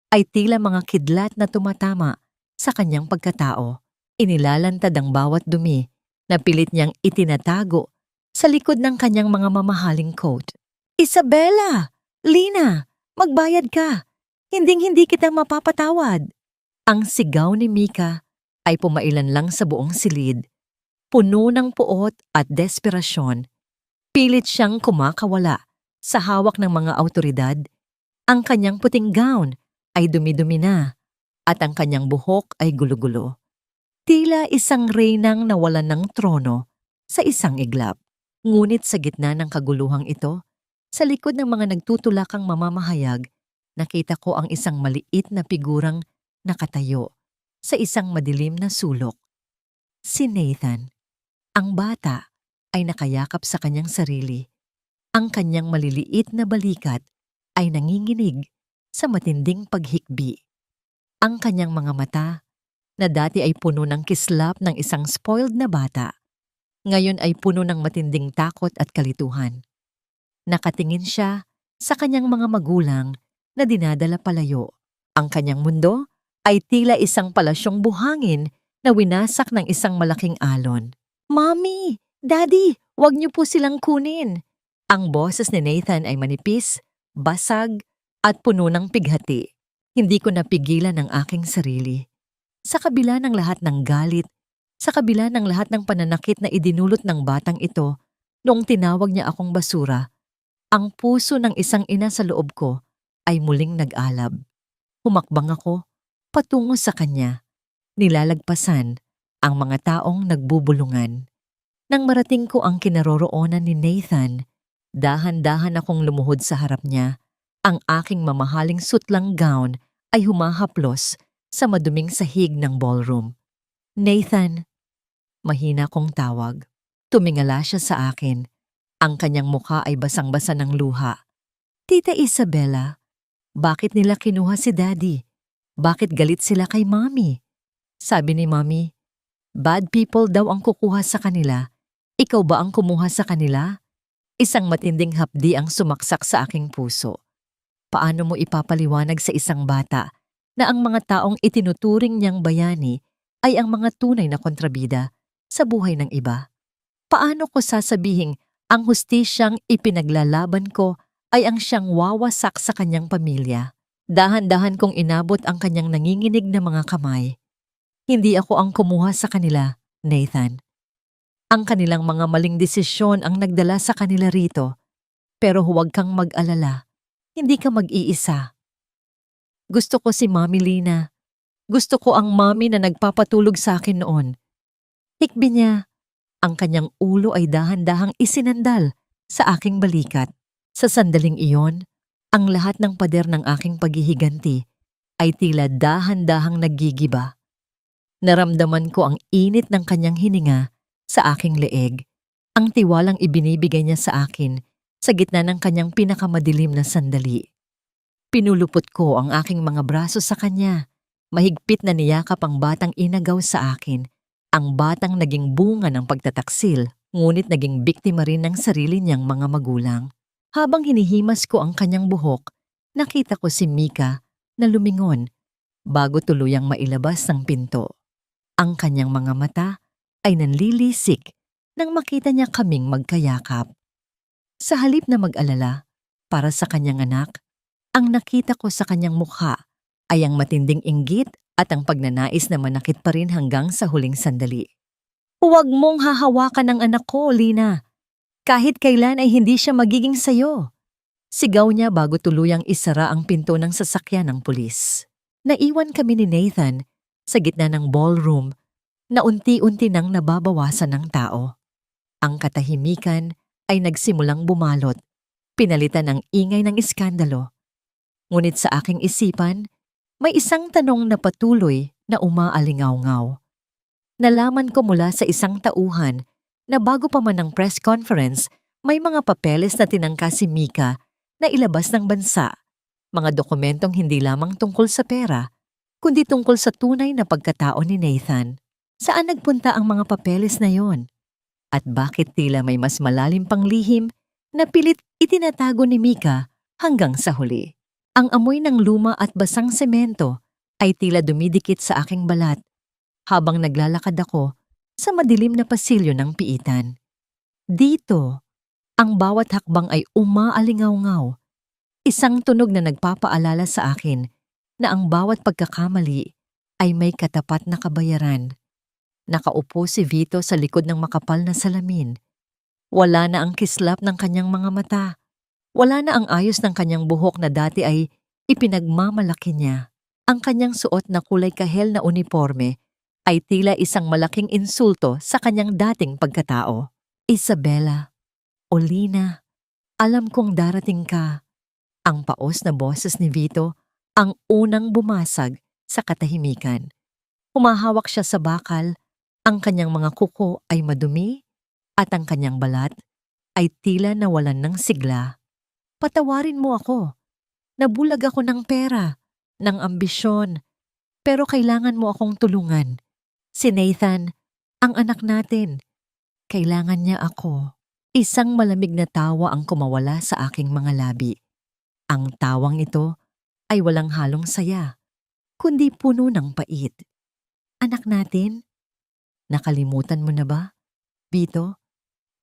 ay tila mga kidlat na tumatama sa kanyang pagkatao. Inilalantad ang bawat dumi na pilit niyang itinatago sa likod ng kanyang mga mamahaling coat. "Isabela! Lina! Magbayad ka! Hinding-hindi kita mapapatawad!" Ang sigaw ni Mika ay pumailan lang sa buong silid. Puno ng puot at desperasyon. Pilit siyang kumakawala sa hawak ng mga awtoridad. Ang kanyang puting gown ay dumi-dumi na at ang kanyang buhok ay gulo-gulo. Tila isang reynang nawalan ng trono sa isang iglap. Ngunit sa gitna ng kaguluhang ito, sa likod ng mga nagtutulakang mamamahayag, nakita ko ang isang maliit na figurang nakatayo sa isang madilim na sulok. Si Nathan. Ang bata ay nakayakap sa kanyang sarili. Ang kanyang maliliit na balikat ay nanginginig sa matinding paghikbi. Ang kanyang mga mata, na dati ay puno ng kislap ng isang spoiled na bata, ngayon ay puno ng matinding takot at kalituhan. Nakatingin siya sa kanyang mga magulang na dinadala palayo. Ang kanyang mundo ay tila isang palasyong buhangin na winasak ng isang malaking alon. "Mommy! Daddy! Huwag niyo po silang kunin!" Ang boses ni Nathan ay manipis, basag, at puno ng pighati. Hindi ko napigilan ang aking sarili. Sa kabila ng lahat ng galit, Sa kabila ng lahat ng pananakit na idinulot ng batang ito, noong tinawag niya akong basura, ang puso ng isang ina sa loob ko ay muling nag-alab. Humakbang ako patungo sa kanya, nilalagpasan ang mga taong nagbubulungan. Nang marating ko ang kinaroroonan ni Nathan, dahan-dahan akong lumuhod sa harap niya. Ang aking mamahaling sutlang gown ay humahaplos sa maduming sahig ng ballroom. Nathan, mahina kong tawag. Tumingala siya sa akin. Ang kanyang mukha ay basang-basa ng luha. Tita Isabella, bakit nila kinuha si Daddy? Bakit galit sila kay Mommy? Sabi ni Mommy, bad people daw ang kukuha sa kanila. Ikaw ba ang kumuha sa kanila? Isang matinding hapdi ang sumaksak sa aking puso. Paano mo ipapaliwanag sa isang bata na ang mga taong itinuturing niyang bayani ay ang mga tunay na kontrabida sa buhay ng iba? Paano ko sasabihing ang hustisyang ipinaglalaban ko ay ang siyang wawasak sa kanyang pamilya? Dahan-dahan kong inabot ang kanyang nanginginig na mga kamay. Hindi ako ang kumuha sa kanila, Nathan. Ang kanilang mga maling desisyon ang nagdala sa kanila rito. Pero huwag kang mag-alala. Hindi ka mag-iisa. Gusto ko si Mommy Lina. Gusto ko ang mommy na nagpapatulog sa akin noon. Hikbi niya. Ang kanyang ulo ay dahan-dahang isinandal sa aking balikat. Sa sandaling iyon, ang lahat ng pader ng aking paghihiganti ay tila dahan-dahang naggigiba. Naramdaman ko ang init ng kanyang hininga sa aking leeg, ang tiwalang ibinibigay niya sa akin sa gitna ng kanyang pinakamadilim na sandali. Pinulupot ko ang aking mga braso sa kanya. Mahigpit na niyakap ang batang inagaw sa akin, ang batang naging bunga ng pagtataksil, ngunit naging biktima rin ng sarili niyang mga magulang. Habang hinihimas ko ang kanyang buhok, nakita ko si Mika na lumingon bago tuluyang mailabas ng pinto. Ang kanyang mga mata ay nanlilisik nang makita niya kaming magkayakap. Sa halip na mag-alala para sa kanyang anak, ang nakita ko sa kanyang mukha ay ang matinding inggit at ang pagnanais na manakit pa rin hanggang sa huling sandali. Huwag mong hahawakan ang anak ko, Lina. Kahit kailan ay hindi siya magiging sayo. Sigaw niya bago tuluyang isara ang pinto ng sasakyan ng pulis. Naiwan kami ni Nathan sa gitna ng ballroom na unti-unti nang nababawasan ng tao. Ang katahimikan ay nagsimulang bumalot, pinalitan ng ingay ng iskandalo. Ngunit sa aking isipan, may isang tanong na patuloy na umaalingaw-ngaw. Nalaman ko mula sa isang tauhan na bago pa man ang press conference, may mga papeles na tinangka si Mika na ilabas ng bansa. Mga dokumentong hindi lamang tungkol sa pera, kundi tungkol sa tunay na pagkatao ni Nathan. Saan nagpunta ang mga papeles na yon? At bakit tila may mas malalim pang lihim na pilit itinatago ni Mika hanggang sa huli? Ang amoy ng luma at basang semento ay tila dumidikit sa aking balat habang naglalakad ako sa madilim na pasilyo ng piitan. Dito, ang bawat hakbang ay umaalingaw-ngaw. Isang tunog na nagpapaalala sa akin na ang bawat pagkakamali ay may katapat na kabayaran. Nakaupo si Vito sa likod ng makapal na salamin. Wala na ang kislap ng kanyang mga mata. Wala na ang ayos ng kanyang buhok na dati ay ipinagmamalaki niya. Ang kanyang suot na kulay kahel na uniforme ay tila isang malaking insulto sa kanyang dating pagkatao. Isabella, Olina, alam kong darating ka. Ang paos na boses ni Vito ang unang bumasag sa katahimikan. Humahawak siya sa bakal, ang kanyang mga kuko ay madumi at ang kanyang balat ay tila nawalan ng sigla. Patawarin mo ako. Nabulag ako ng pera, ng ambisyon, pero kailangan mo akong tulungan. Si Nathan, ang anak natin. Kailangan niya ako. Isang malamig na tawa ang kumawala sa aking mga labi. Ang tawang ito ay walang halong saya, kundi puno ng pait. Anak natin? Nakalimutan mo na ba? Vito,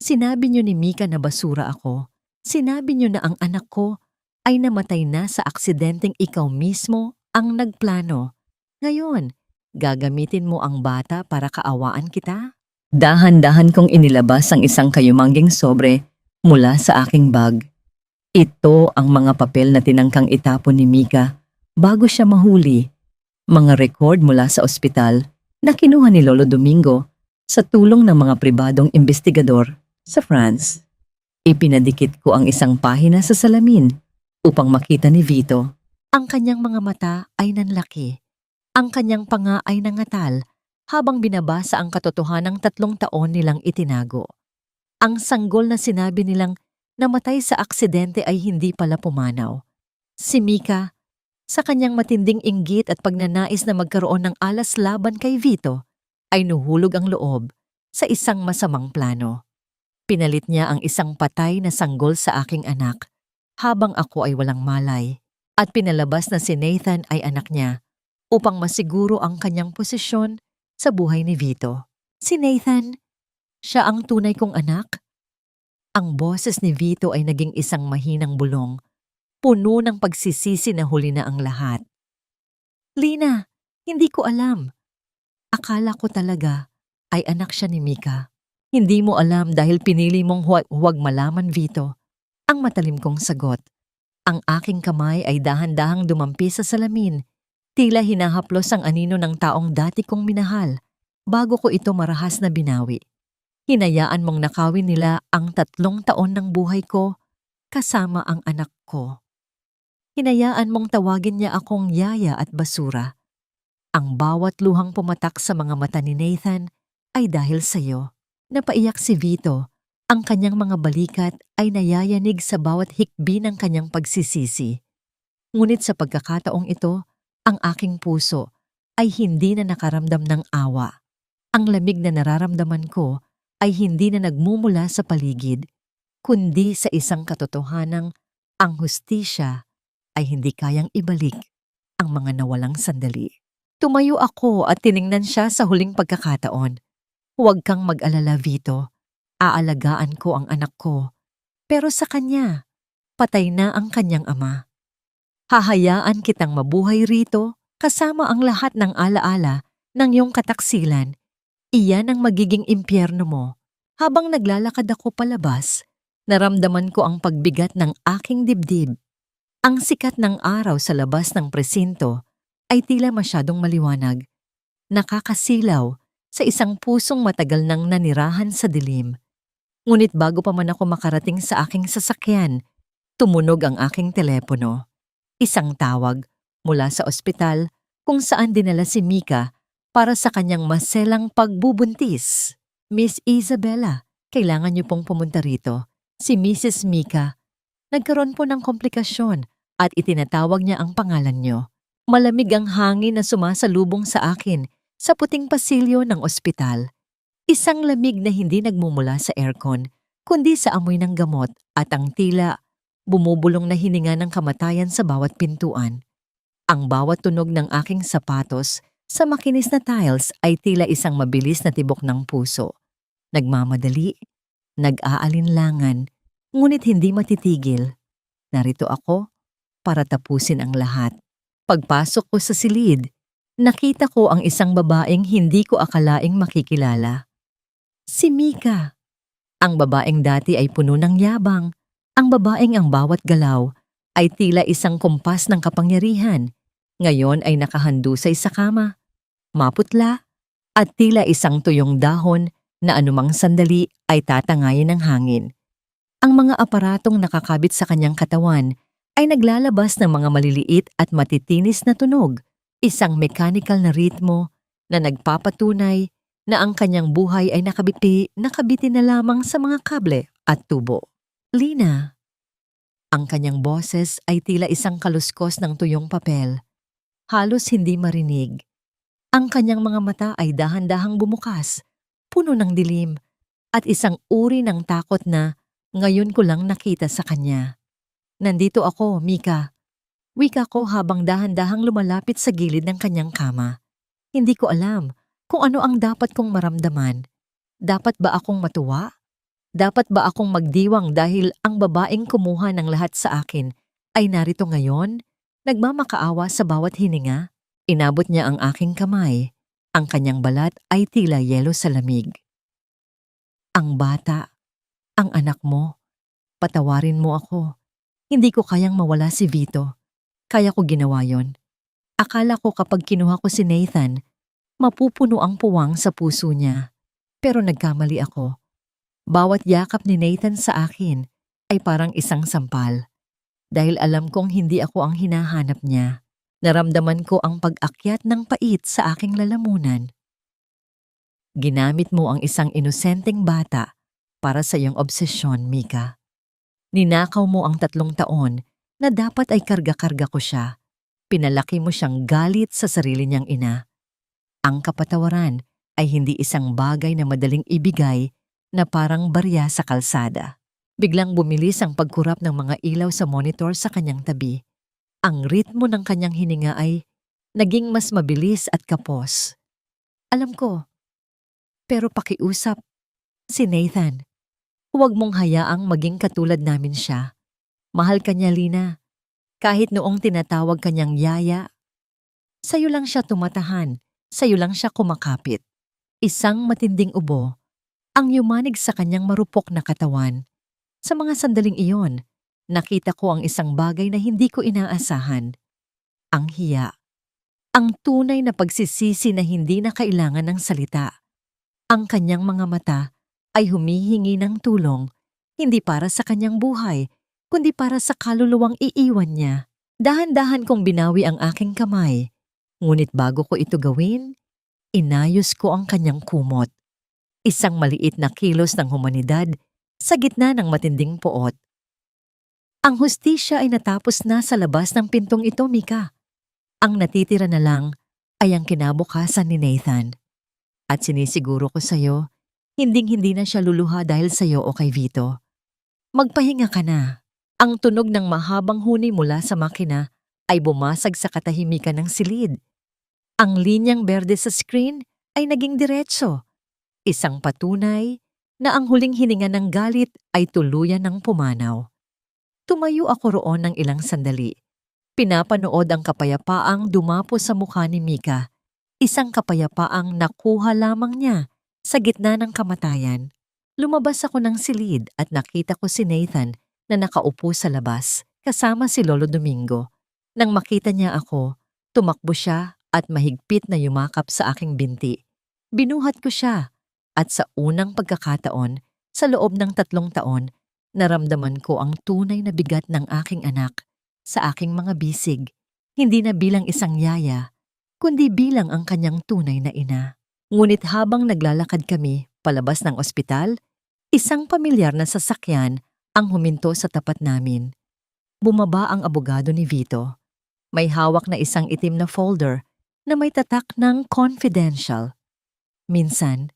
sinabi niyo ni Mika na basura ako. Sinabi niyo na ang anak ko ay namatay na sa aksidenteng ikaw mismo ang nagplano. Ngayon, Gagamitin mo ang bata para kaawaan kita? Dahan-dahan kong inilabas ang isang kayumangging sobre mula sa aking bag. Ito ang mga papel na tinangkang itapon ni Mika bago siya mahuli. Mga record mula sa ospital na kinuha ni Lolo Domingo sa tulong ng mga pribadong investigador sa France. Ipinadikit ko ang isang pahina sa salamin upang makita ni Vito. Ang kanyang mga mata ay nanlaki. Ang kanyang panga ay nangatal habang binabasa ang katotohanang 3 taon nilang itinago. Ang sanggol na sinabi nilang namatay sa aksidente ay hindi pala pumanaw. Si Mika, sa kanyang matinding inggit at pagnanais na magkaroon ng alas laban kay Vito, ay nuhulog ang loob sa isang masamang plano. Pinalit niya ang isang patay na sanggol sa aking anak habang ako ay walang malay at pinalabas na si Nathan ay anak niya upang masiguro ang kanyang posisyon sa buhay ni Vito. Si Nathan, siya ang tunay kong anak? Ang boses ni Vito ay naging isang mahinang bulong, puno ng pagsisisi na huli na ang lahat. Lina, hindi ko alam. Akala ko talaga ay anak siya ni Mika. Hindi mo alam dahil pinili mong huwag malaman, Vito. Ang matalim kong sagot. Ang aking kamay ay dahan-dahang dumampi sa salamin. Tila hinahaplos ang anino ng taong dati kong minahal bago ko ito marahas na binawi. Hinayaan mong nakawin nila ang 3 taon ng buhay ko kasama ang anak ko. Hinayaan mong tawagin niya akong yaya at basura. Ang bawat luhang pumatak sa mga mata ni Nathan ay dahil sa iyo. Napaiyak si Vito. Ang kanyang mga balikat ay nayayanig sa bawat hikbi ng kanyang pagsisisi. Ngunit sa pagkakataong ito, ang aking puso ay hindi na nakaramdam ng awa. Ang lamig na nararamdaman ko ay hindi na nagmumula sa paligid, kundi sa isang katotohanang ang hustisya ay hindi kayang ibalik ang mga nawalang sandali. Tumayo ako at tiningnan siya sa huling pagkakataon. Huwag kang mag-alala, Vito. Aalagaan ko ang anak ko. Pero sa kanya, patay na ang kanyang ama. Hahayaan kitang mabuhay rito kasama ang lahat ng alaala ng iyong kataksilan. Iyan ang magiging impyerno mo. Habang naglalakad ako palabas, naramdaman ko ang pagbigat ng aking dibdib. Ang sikat ng araw sa labas ng presinto ay tila masyadong maliwanag. Nakakasilaw sa isang pusong matagal nang nanirahan sa dilim. Ngunit bago pa man ako makarating sa aking sasakyan, tumunog ang aking telepono. Isang tawag mula sa ospital kung saan dinala si Mika para sa kanyang maselang pagbubuntis. Miss Isabella, kailangan niyo pong pumunta rito. Si Mrs. Mika. Nagkaroon po ng komplikasyon at itinatawag niya ang pangalan niyo. Malamig ang hangin na sumasalubong sa akin sa puting pasilyo ng ospital. Isang lamig na hindi nagmumula sa aircon, kundi sa amoy ng gamot at ang tila bumubulong na hininga ng kamatayan sa bawat pintuan. Ang bawat tunog ng aking sapatos sa makinis na tiles ay tila isang mabilis na tibok ng puso. Nagmamadali, nag-aalinlangan, ngunit hindi matitigil. Narito ako para tapusin ang lahat. Pagpasok ko sa silid, nakita ko ang isang babaeng hindi ko akalaing makikilala. Si Mika. Ang babaeng dati ay puno ng yabang. Ang babaeng ang bawat galaw ay tila isang kumpas ng kapangyarihan. Ngayon ay nakahandusay sa kama. Maputla at tila isang tuyong dahon na anumang sandali ay tatangayin ng hangin. Ang mga aparatong nakakabit sa kanyang katawan ay naglalabas ng mga maliliit at matitinis na tunog. Isang mechanical na ritmo na nagpapatunay na ang kanyang buhay ay nakabiti na lamang sa mga kable at tubo. Lina. Ang kanyang boses ay tila isang kaluskos ng tuyong papel. Halos hindi marinig. Ang kanyang mga mata ay dahan-dahang bumukas, puno ng dilim, at isang uri ng takot na ngayon ko lang nakita sa kanya. Nandito ako, Mika. Wika ko habang dahan-dahang lumalapit sa gilid ng kanyang kama. Hindi ko alam kung ano ang dapat kong maramdaman. Dapat ba akong matuwa? Dapat ba akong magdiwang dahil ang babaeng kumuha ng lahat sa akin ay narito ngayon? Nagmamakaawa sa bawat hininga. Inabot niya ang aking kamay. Ang kanyang balat ay tila yelo sa lamig. Ang bata, ang anak mo, patawarin mo ako. Hindi ko kayang mawala si Vito. Kaya ko ginawa yon. Akala ko kapag kinuha ko si Nathan, mapupuno ang puwang sa puso niya. Pero nagkamali ako. Bawat yakap ni Nathan sa akin ay parang isang sampal. Dahil alam kong hindi ako ang hinahanap niya. Naramdaman ko ang pag-akyat ng pait sa aking lalamunan. Ginamit mo ang isang inosenteng bata para sa iyong obsesyon, Mika. Ninakaw mo ang 3 taon na dapat ay karga-karga ko siya. Pinalaki mo siyang galit sa sarili niyang ina. Ang kapatawaran ay hindi isang bagay na madaling ibigay na parang barya sa kalsada. Biglang bumilis ang pagkurap ng mga ilaw sa monitor sa kanyang tabi. Ang ritmo ng kanyang hininga ay naging mas mabilis at kapos. Alam ko, pero pakiusap, si Nathan. Huwag mong hayaang maging katulad namin siya. Mahal ka niya, Lina. Kahit noong tinatawag kanyang yaya, sa'yo lang siya tumatahan, sa'yo lang siya kumakapit. Isang matinding ubo ang yumanig sa kanyang marupok na katawan. Sa mga sandaling iyon, nakita ko ang isang bagay na hindi ko inaasahan. Ang hiya. Ang tunay na pagsisisi na hindi na kailangan ng salita. Ang kanyang mga mata ay humihingi ng tulong, hindi para sa kanyang buhay, kundi para sa kaluluwang iiwan niya. Dahan-dahan kong binawi ang aking kamay. Ngunit bago ko ito gawin, inayos ko ang kanyang kumot. Isang maliit na kilos ng humanidad sa gitna ng matinding poot. Ang hustisya ay natapos na sa labas ng pintong ito, Mika. Ang natitira na lang ay ang kinabukasan ni Nathan. At sinisiguro ko sa'yo, hinding-hindi na siya luluha dahil sa'yo o kay Vito. Magpahinga ka na. Ang tunog ng mahabang huni mula sa makina ay bumasag sa katahimikan ng silid. Ang linyang berde sa screen ay naging diretso. Isang patunay na ang huling hininga ng galit ay tuluyan ng pumanaw. Tumayo ako roon ng ilang sandali. Pinapanood ang kapayapaang dumapo sa mukha ni Mika. Isang kapayapaang nakuha lamang niya sa gitna ng kamatayan. Lumabas ako ng silid at nakita ko si Nathan na nakaupo sa labas kasama si Lolo Domingo. Nang makita niya ako, tumakbo siya at mahigpit na yumakap sa aking binti. Binuhat ko siya at sa unang pagkakataon, sa loob ng 3 taon, naramdaman ko ang tunay na bigat ng aking anak sa aking mga bisig, hindi na bilang isang yaya, kundi bilang ang kanyang tunay na ina. Ngunit habang naglalakad kami palabas ng ospital, isang pamilyar na sasakyan ang huminto sa tapat namin. Bumaba ang abogado ni Vito. May hawak na isang itim na folder na may tatak ng confidential. Minsan,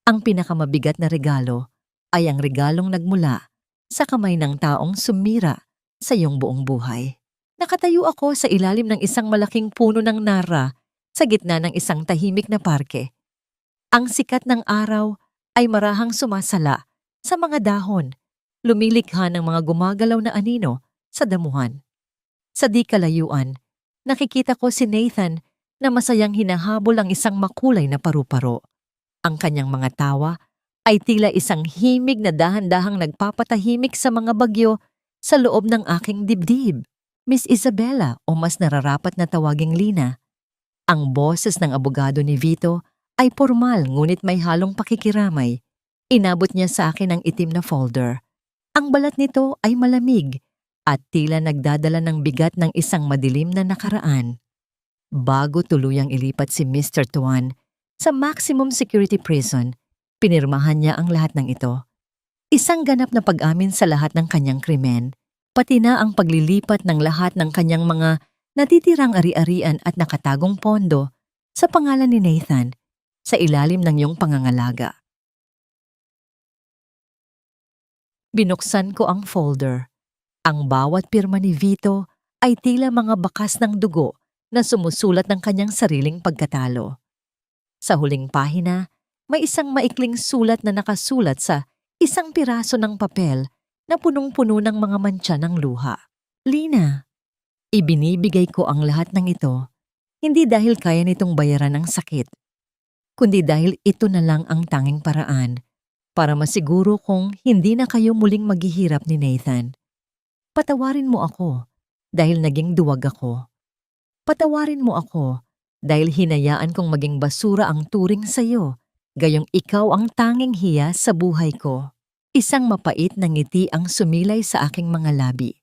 ang pinakamabigat na regalo ay ang regalong nagmula sa kamay ng taong sumira sa iyong buong buhay. Nakatayo ako sa ilalim ng isang malaking puno ng nara sa gitna ng isang tahimik na parke. Ang sikat ng araw ay marahang sumasala sa mga dahon, lumilikha ng mga gumagalaw na anino sa damuhan. Sa di kalayuan, nakikita ko si Nathan na masayang hinahabol ang isang makulay na paru-paro. Ang kanyang mga tawa ay tila isang himig na dahan-dahang nagpapatahimik sa mga bagyo sa loob ng aking dibdib. Miss Isabella o mas nararapat na tawaging Lina. Ang boses ng abogado ni Vito ay formal ngunit may halong pakikiramay. Inabot niya sa akin ang itim na folder. Ang balat nito ay malamig at tila nagdadala ng bigat ng isang madilim na nakaraan. Bago tuluyang ilipat si Mr. Tuan sa maximum security prison, pinirmahan niya ang lahat ng ito. Isang ganap na pag-amin sa lahat ng kanyang krimen, pati na ang paglilipat ng lahat ng kanyang mga natitirang ari-arian at nakatagong pondo sa pangalan ni Nathan sa ilalim ng iyong pangangalaga. Binuksan ko ang folder. Ang bawat pirma ni Vito ay tila mga bakas ng dugo na sumusulat ng kanyang sariling pagkatalo. Sa huling pahina, may isang maikling sulat na nakasulat sa isang piraso ng papel na punong-puno ng mga mantsa ng luha. Lina, ibinibigay ko ang lahat ng ito, hindi dahil kaya nitong bayaran ang sakit, kundi dahil ito na lang ang tanging paraan para masiguro kong hindi na kayo muling maghihirap ni Nathan. Patawarin mo ako dahil naging duwag ako. Patawarin mo ako dahil hinayaan kong maging basura ang turing sa iyo, gayong ikaw ang tanging hiya sa buhay ko. Isang mapait na ngiti ang sumilay sa aking mga labi.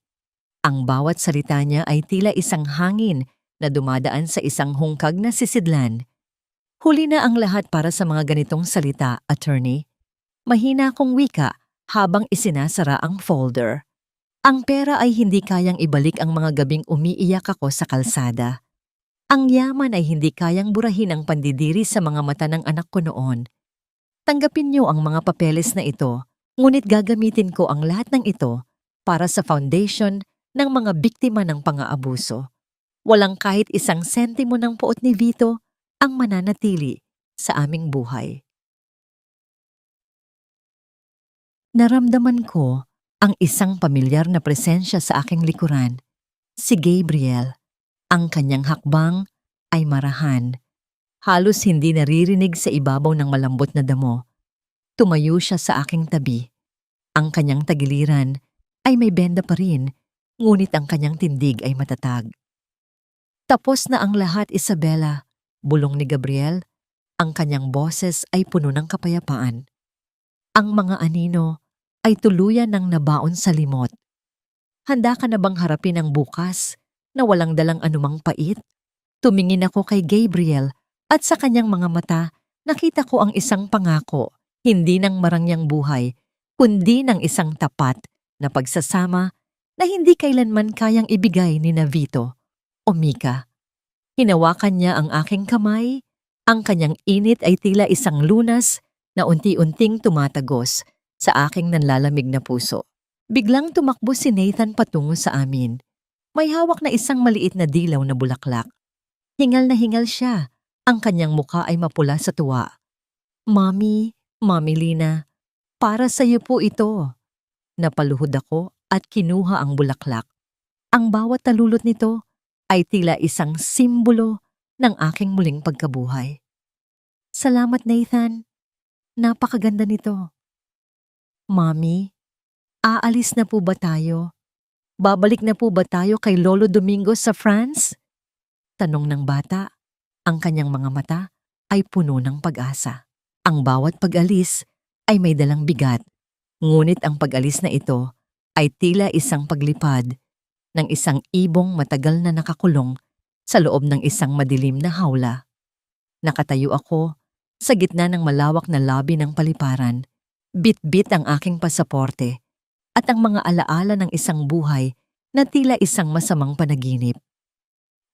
Ang bawat salita niya ay tila isang hangin na dumadaan sa isang hungkag na sisidlan. Huli na ang lahat para sa mga ganitong salita, attorney. Mahina akong wika habang isinasara ang folder. Ang pera ay hindi kayang ibalik ang mga gabing umiiyak ako sa kalsada. Ang yaman ay hindi kayang burahin ang pandidiri sa mga mata ng anak ko noon. Tanggapin niyo ang mga papeles na ito, ngunit gagamitin ko ang lahat ng ito para sa foundation ng mga biktima ng pang-aabuso. Walang kahit isang sentimo ng puot ni Vito ang mananatili sa aming buhay. Naramdaman ko ang isang pamilyar na presensya sa aking likuran, si Gabriel. Ang kanyang hakbang ay marahan. Halos hindi naririnig sa ibabaw ng malambot na damo. Tumayo siya sa aking tabi. Ang kanyang tagiliran ay may benda pa rin, ngunit ang kanyang tindig ay matatag. Tapos na ang lahat, Isabela, bulong ni Gabriel. Ang kanyang boses ay puno ng kapayapaan. Ang mga anino ay tuluyan ng nabaon sa limot. Handa ka na bang harapin ang bukas na walang dalang anumang pait? Tumingin ako kay Gabriel at sa kanyang mga mata nakita ko ang isang pangako, hindi ng marangyang buhay, kundi ng isang tapat na pagsasama na hindi kailanman kayang ibigay ni Vito o Mika. Hinawakan niya ang aking kamay, ang kanyang init ay tila isang lunas na unti-unting tumatagos sa aking nanlalamig na puso. Biglang tumakbo si Nathan patungo sa amin. May hawak na isang maliit na dilaw na bulaklak. Hingal na hingal siya. Ang kanyang muka ay mapula sa tuwa. Mami, Mami Lina, para sa iyo po ito. Napaluhod ako at kinuha ang bulaklak. Ang bawat talulot nito ay tila isang simbolo ng aking muling pagkabuhay. Salamat, Nathan. Napakaganda nito. Mami, aalis na po ba tayo? Babalik na po ba tayo kay Lolo Domingo sa France? Tanong ng bata. Ang kanyang mga mata ay puno ng pag-asa. Ang bawat pag-alis ay may dalang bigat, ngunit ang pag-alis na ito ay tila isang paglipad ng isang ibong matagal na nakakulong sa loob ng isang madilim na hawla. Nakatayo ako sa gitna ng malawak na lobby ng paliparan, bit-bit ang aking pasaporte at ang mga alaala ng isang buhay na tila isang masamang panaginip.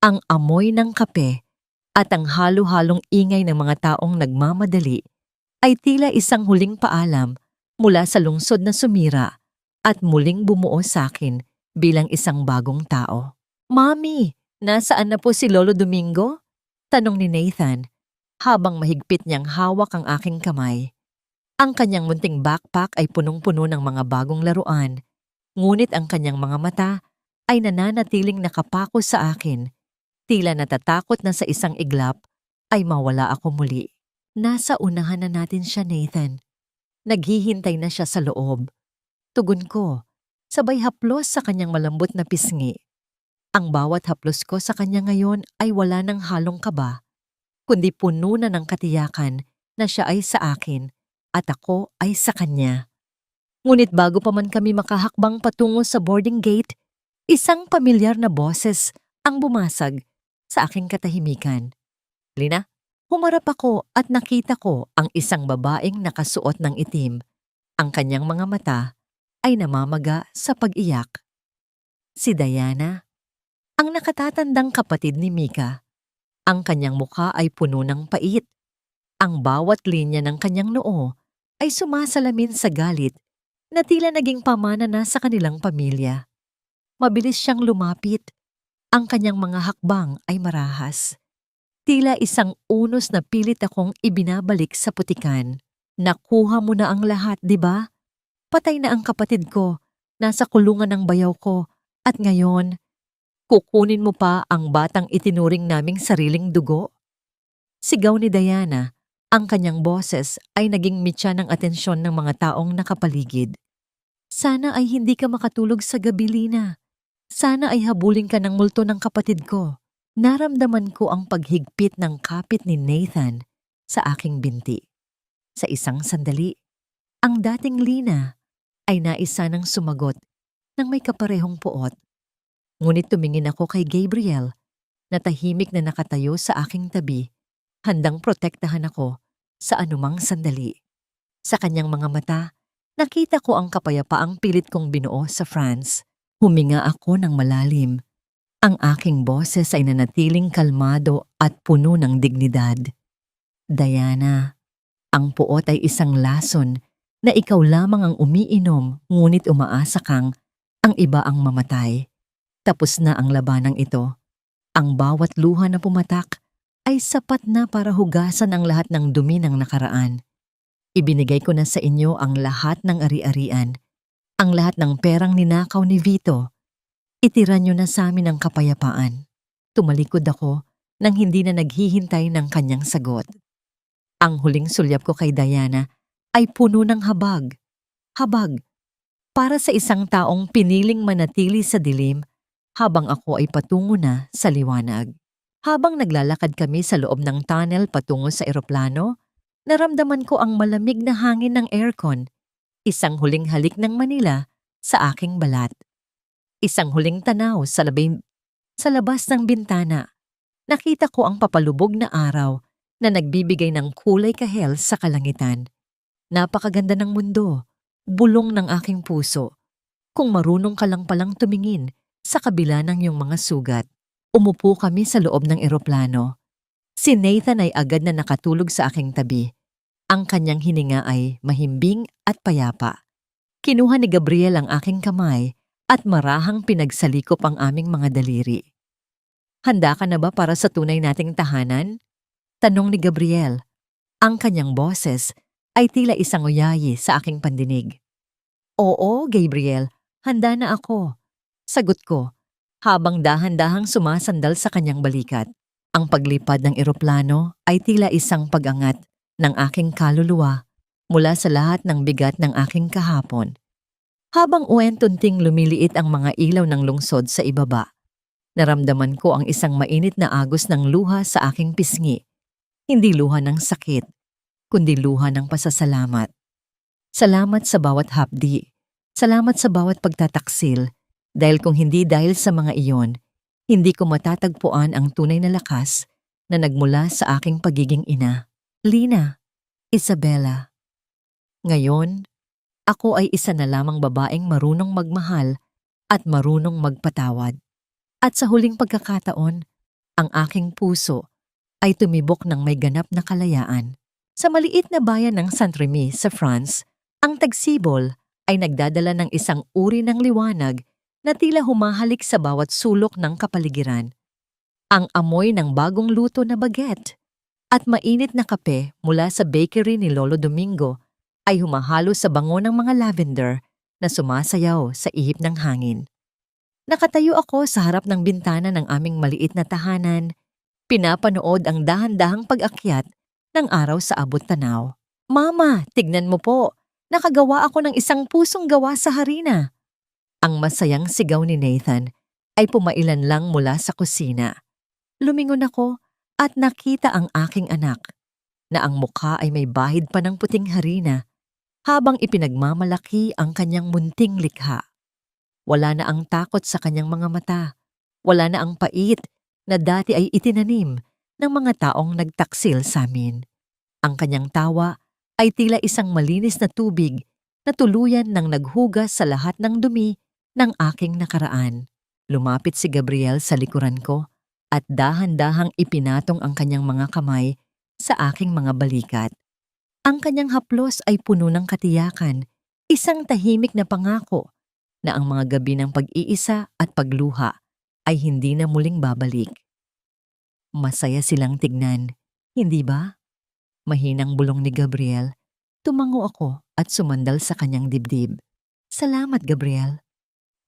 Ang amoy ng kape at ang halo-halong ingay ng mga taong nagmamadali ay tila isang huling paalam mula sa lungsod na sumira at muling bumuo sa akin bilang isang bagong tao. Mami, nasaan na po si Lolo Domingo? Tanong ni Nathan habang mahigpit niyang hawak ang aking kamay. Ang kanyang munting backpack ay punong-puno ng mga bagong laruan, ngunit ang kanyang mga mata ay nananatiling nakapako sa akin, tila natatakot na sa isang iglap ay mawala ako muli. Nasa unahan na natin siya, Nathan. Naghihintay na siya sa loob. Tugon ko, sabay haplos sa kanyang malambot na pisngi. Ang bawat haplos ko sa kanya ngayon ay wala ng halong kaba, kundi puno na ng katiyakan na siya ay sa akin at ako ay sa kanya. Ngunit bago pa man kami makahakbang patungo sa boarding gate, isang pamilyar na boses ang bumasag sa aking katahimikan. Lina, humarap ako at nakita ko ang isang babaeng nakasuot ng itim. Ang kanyang mga mata ay namamaga sa pag-iyak. Si Diana, ang nakatatandang kapatid ni Mika. Ang kanyang mukha ay puno ng pait. Ang bawat linya ng kanyang noo ay sumasalamin sa galit na tila naging pamana na sa kanilang pamilya. Mabilis siyang lumapit. Ang kanyang mga hakbang ay marahas. Tila isang unos na pilit akong ibinabalik sa putikan. Nakuha mo na ang lahat, di ba? Patay na ang kapatid ko, nasa kulungan ng bayaw ko, at ngayon, kukunin mo pa ang batang itinuring naming sariling dugo? Sigaw ni Diana Ang kanyang boses ay naging mitya ng atensyon ng mga taong nakapaligid. Sana ay hindi ka makatulog sa gabi, Lina. Sana ay habulin ka ng multo ng kapatid ko. Naramdaman ko ang paghigpit ng kapit ni Nathan sa aking binti. Sa isang sandali, ang dating Lina ay naisa ng sumagot ng may kaparehong puot. Ngunit tumingin ako kay Gabriel na tahimik na nakatayo sa aking tabi, handang protektahan ako sa anumang sandali. Sa kanyang mga mata, nakita ko ang kapayapaang pilit kong binuo sa France. Huminga ako ng malalim. Ang aking boses ay nanatiling kalmado at puno ng dignidad. Diana, ang puot ay isang lason na ikaw lamang ang umiinom ngunit umaasa kang ang iba ang mamatay. Tapos na ang labanang ito. Ang bawat luha na pumatak ay sapat na para hugasan ang lahat ng dumi ng nakaraan. Ibinigay ko na sa inyo ang lahat ng ari-arian, ang lahat ng perang ninakaw ni Vito. Itira nyo na sa amin ang kapayapaan. Tumalikod ako nang hindi na naghihintay ng kanyang sagot. Ang huling sulyap ko kay Diana ay puno ng habag. Habag para sa isang taong piniling manatili sa dilim habang ako ay patungo na sa liwanag. Habang naglalakad kami sa loob ng tunnel patungo sa eroplano, naramdaman ko ang malamig na hangin ng aircon, isang huling halik ng Manila sa aking balat. Isang huling tanaw sa labas ng bintana. Nakita ko ang papalubog na araw na nagbibigay ng kulay kahel sa kalangitan. Napakaganda ng mundo, bulong ng aking puso. Kung marunong ka lang palang tumingin sa kabila ng iyong mga sugat. Umupo kami sa loob ng eroplano. Si Nathan ay agad na nakatulog sa aking tabi. Ang kanyang hininga ay mahimbing at payapa. Kinuha ni Gabriel ang aking kamay at marahang pinagsalikop ang aming mga daliri. Handa ka na ba para sa tunay nating tahanan? Tanong ni Gabriel. Ang kanyang boses ay tila isang uyayi sa aking pandinig. Oo, Gabriel, handa na ako. Sagot ko, habang dahan-dahang sumasandal sa kanyang balikat. Ang paglipad ng eroplano ay tila isang pag-angat ng aking kaluluwa mula sa lahat ng bigat ng aking kahapon. Habang uwentunting lumiliit ang mga ilaw ng lungsod sa ibaba, naramdaman ko ang isang mainit na agos ng luha sa aking pisngi. Hindi luha ng sakit, kundi luha ng pasasalamat. Salamat sa bawat hapdi. Salamat sa bawat pagtataksil. Dahil kung hindi dahil sa mga iyon, hindi ko matatagpuan ang tunay na lakas na nagmula sa aking pagiging ina. Lina, Isabella. Ngayon, ako ay isa na lamang babaeng marunong magmahal at marunong magpatawad. At sa huling pagkakataon, ang aking puso ay tumibok ng may ganap na kalayaan. Sa maliit na bayan ng Saint-Remy sa France, ang tagsibol ay nagdadala ng isang uri ng liwanag na tila humahalik sa bawat sulok ng kapaligiran. Ang amoy ng bagong luto na baguette at mainit na kape mula sa bakery ni Lolo Domingo ay humahalo sa bango ng mga lavender na sumasayaw sa ihip ng hangin. Nakatayo ako sa harap ng bintana ng aming maliit na tahanan, pinapanood ang dahan-dahang pag-akyat ng araw sa abot tanaw. Mama, tignan mo po, nakagawa ako ng isang pusong gawa sa harina. Ang masayang sigaw ni Nathan ay pumailan lang mula sa kusina. Lumingon ako at nakita ang aking anak na ang mukha ay may bahid pa ng puting harina habang ipinagmamalaki ang kanyang munting likha. Wala na ang takot sa kanyang mga mata. Wala na ang pait na dati ay itinanim ng mga taong nagtaksil sa amin. Ang kanyang tawa ay tila isang malinis na tubig na tuluyan ng naghugas sa lahat ng dumi ng aking nakaraan. Lumapit si Gabriel sa likuran ko at dahan-dahang ipinatong ang kanyang mga kamay sa aking mga balikat. Ang kanyang haplos ay puno ng katiyakan, isang tahimik na pangako na ang mga gabi ng pag-iisa at pagluha ay hindi na muling babalik. Masaya silang tignan, hindi ba? Mahinang bulong ni Gabriel. Tumango ako at sumandal sa kanyang dibdib. Salamat, Gabriel.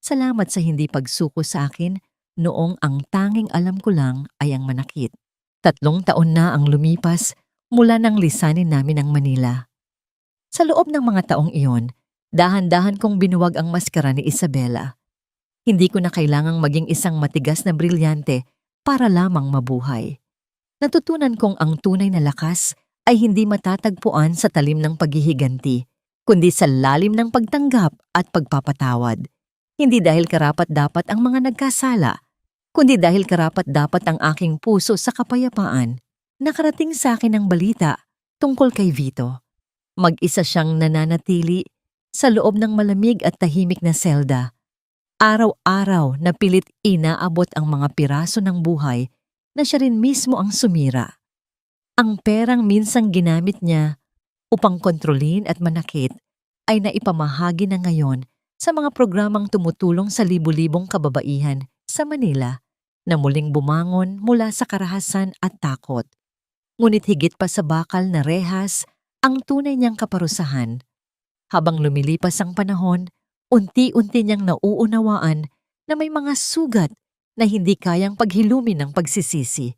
Salamat sa hindi pagsuko sa akin noong ang tanging alam ko lang ay ang manakit. 3 taon na ang lumipas mula nang lisanin namin ang Manila. Sa loob ng mga taong iyon, dahan-dahan kong binuwag ang maskara ni Isabela. Hindi ko na kailangang maging isang matigas na brilyante para lamang mabuhay. Natutunan kong ang tunay na lakas ay hindi matatagpuan sa talim ng paghihiganti, kundi sa lalim ng pagtanggap at pagpapatawad. Hindi dahil karapat-dapat ang mga nagkasala, kundi dahil karapat-dapat ang aking puso sa kapayapaan. Nakarating sa akin ang balita tungkol kay Vito. Mag-isa siyang nananatili sa loob ng malamig at tahimik na selda. Araw-araw na pilit inaabot ang mga piraso ng buhay na siya rin mismo ang sumira. Ang perang minsang ginamit niya upang kontrolin at manakit ay naipamahagi na ngayon sa mga programang tumutulong sa libu-libong kababaihan sa Manila na muling bumangon mula sa karahasan at takot. Ngunit higit pa sa bakal na rehas ang tunay niyang kaparusahan. Habang lumilipas ang panahon, unti-unti niyang nauunawaan na may mga sugat na hindi kayang paghilumin ng pagsisisi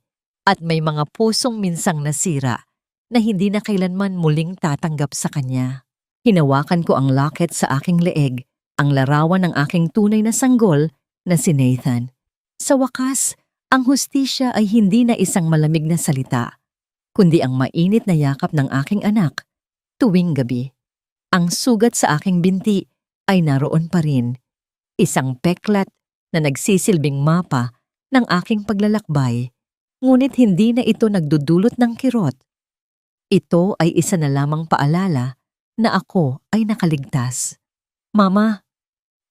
at may mga pusong minsang nasira na hindi na kailanman muling tatanggap sa kanya. Hinawakan ko ang locket sa aking leeg, ang larawan ng aking tunay na sanggol na si Nathan. Sa wakas, ang hustisya ay hindi na isang malamig na salita, kundi ang mainit na yakap ng aking anak tuwing gabi. Ang sugat sa aking binti ay naroon pa rin, isang peklat na nagsisilbing mapa ng aking paglalakbay, ngunit hindi na ito nagdudulot ng kirot. Ito ay isa na lamang paalala na ako ay nakaligtas. Mama,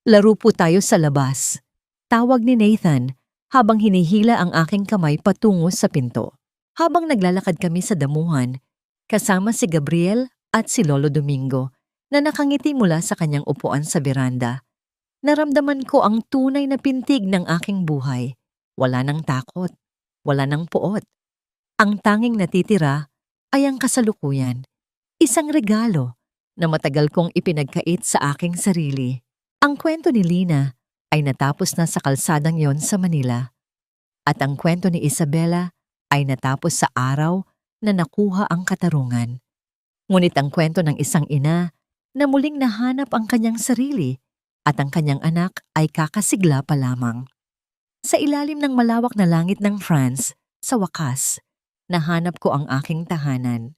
laro po tayo sa labas. Tawag ni Nathan habang hinihila ang aking kamay patungo sa pinto. Habang naglalakad kami sa damuhan, kasama si Gabriel at si Lolo Domingo na nakangiti mula sa kanyang upuan sa beranda. Naramdaman ko ang tunay na pintig ng aking buhay. Wala nang takot, wala nang puot. Ang tanging natitira ay ang kasalukuyan, isang regalo na matagal kong ipinagkait sa aking sarili. Ang kwento ni Lina ay natapos na sa kalsadang yon sa Manila. At ang kwento ni Isabela ay natapos sa araw na nakuha ang katarungan. Ngunit ang kwento ng isang ina na muling nahanap ang kanyang sarili at ang kanyang anak ay kakasigla pa lamang. Sa ilalim ng malawak na langit ng France, sa wakas, nahanap ko ang aking tahanan.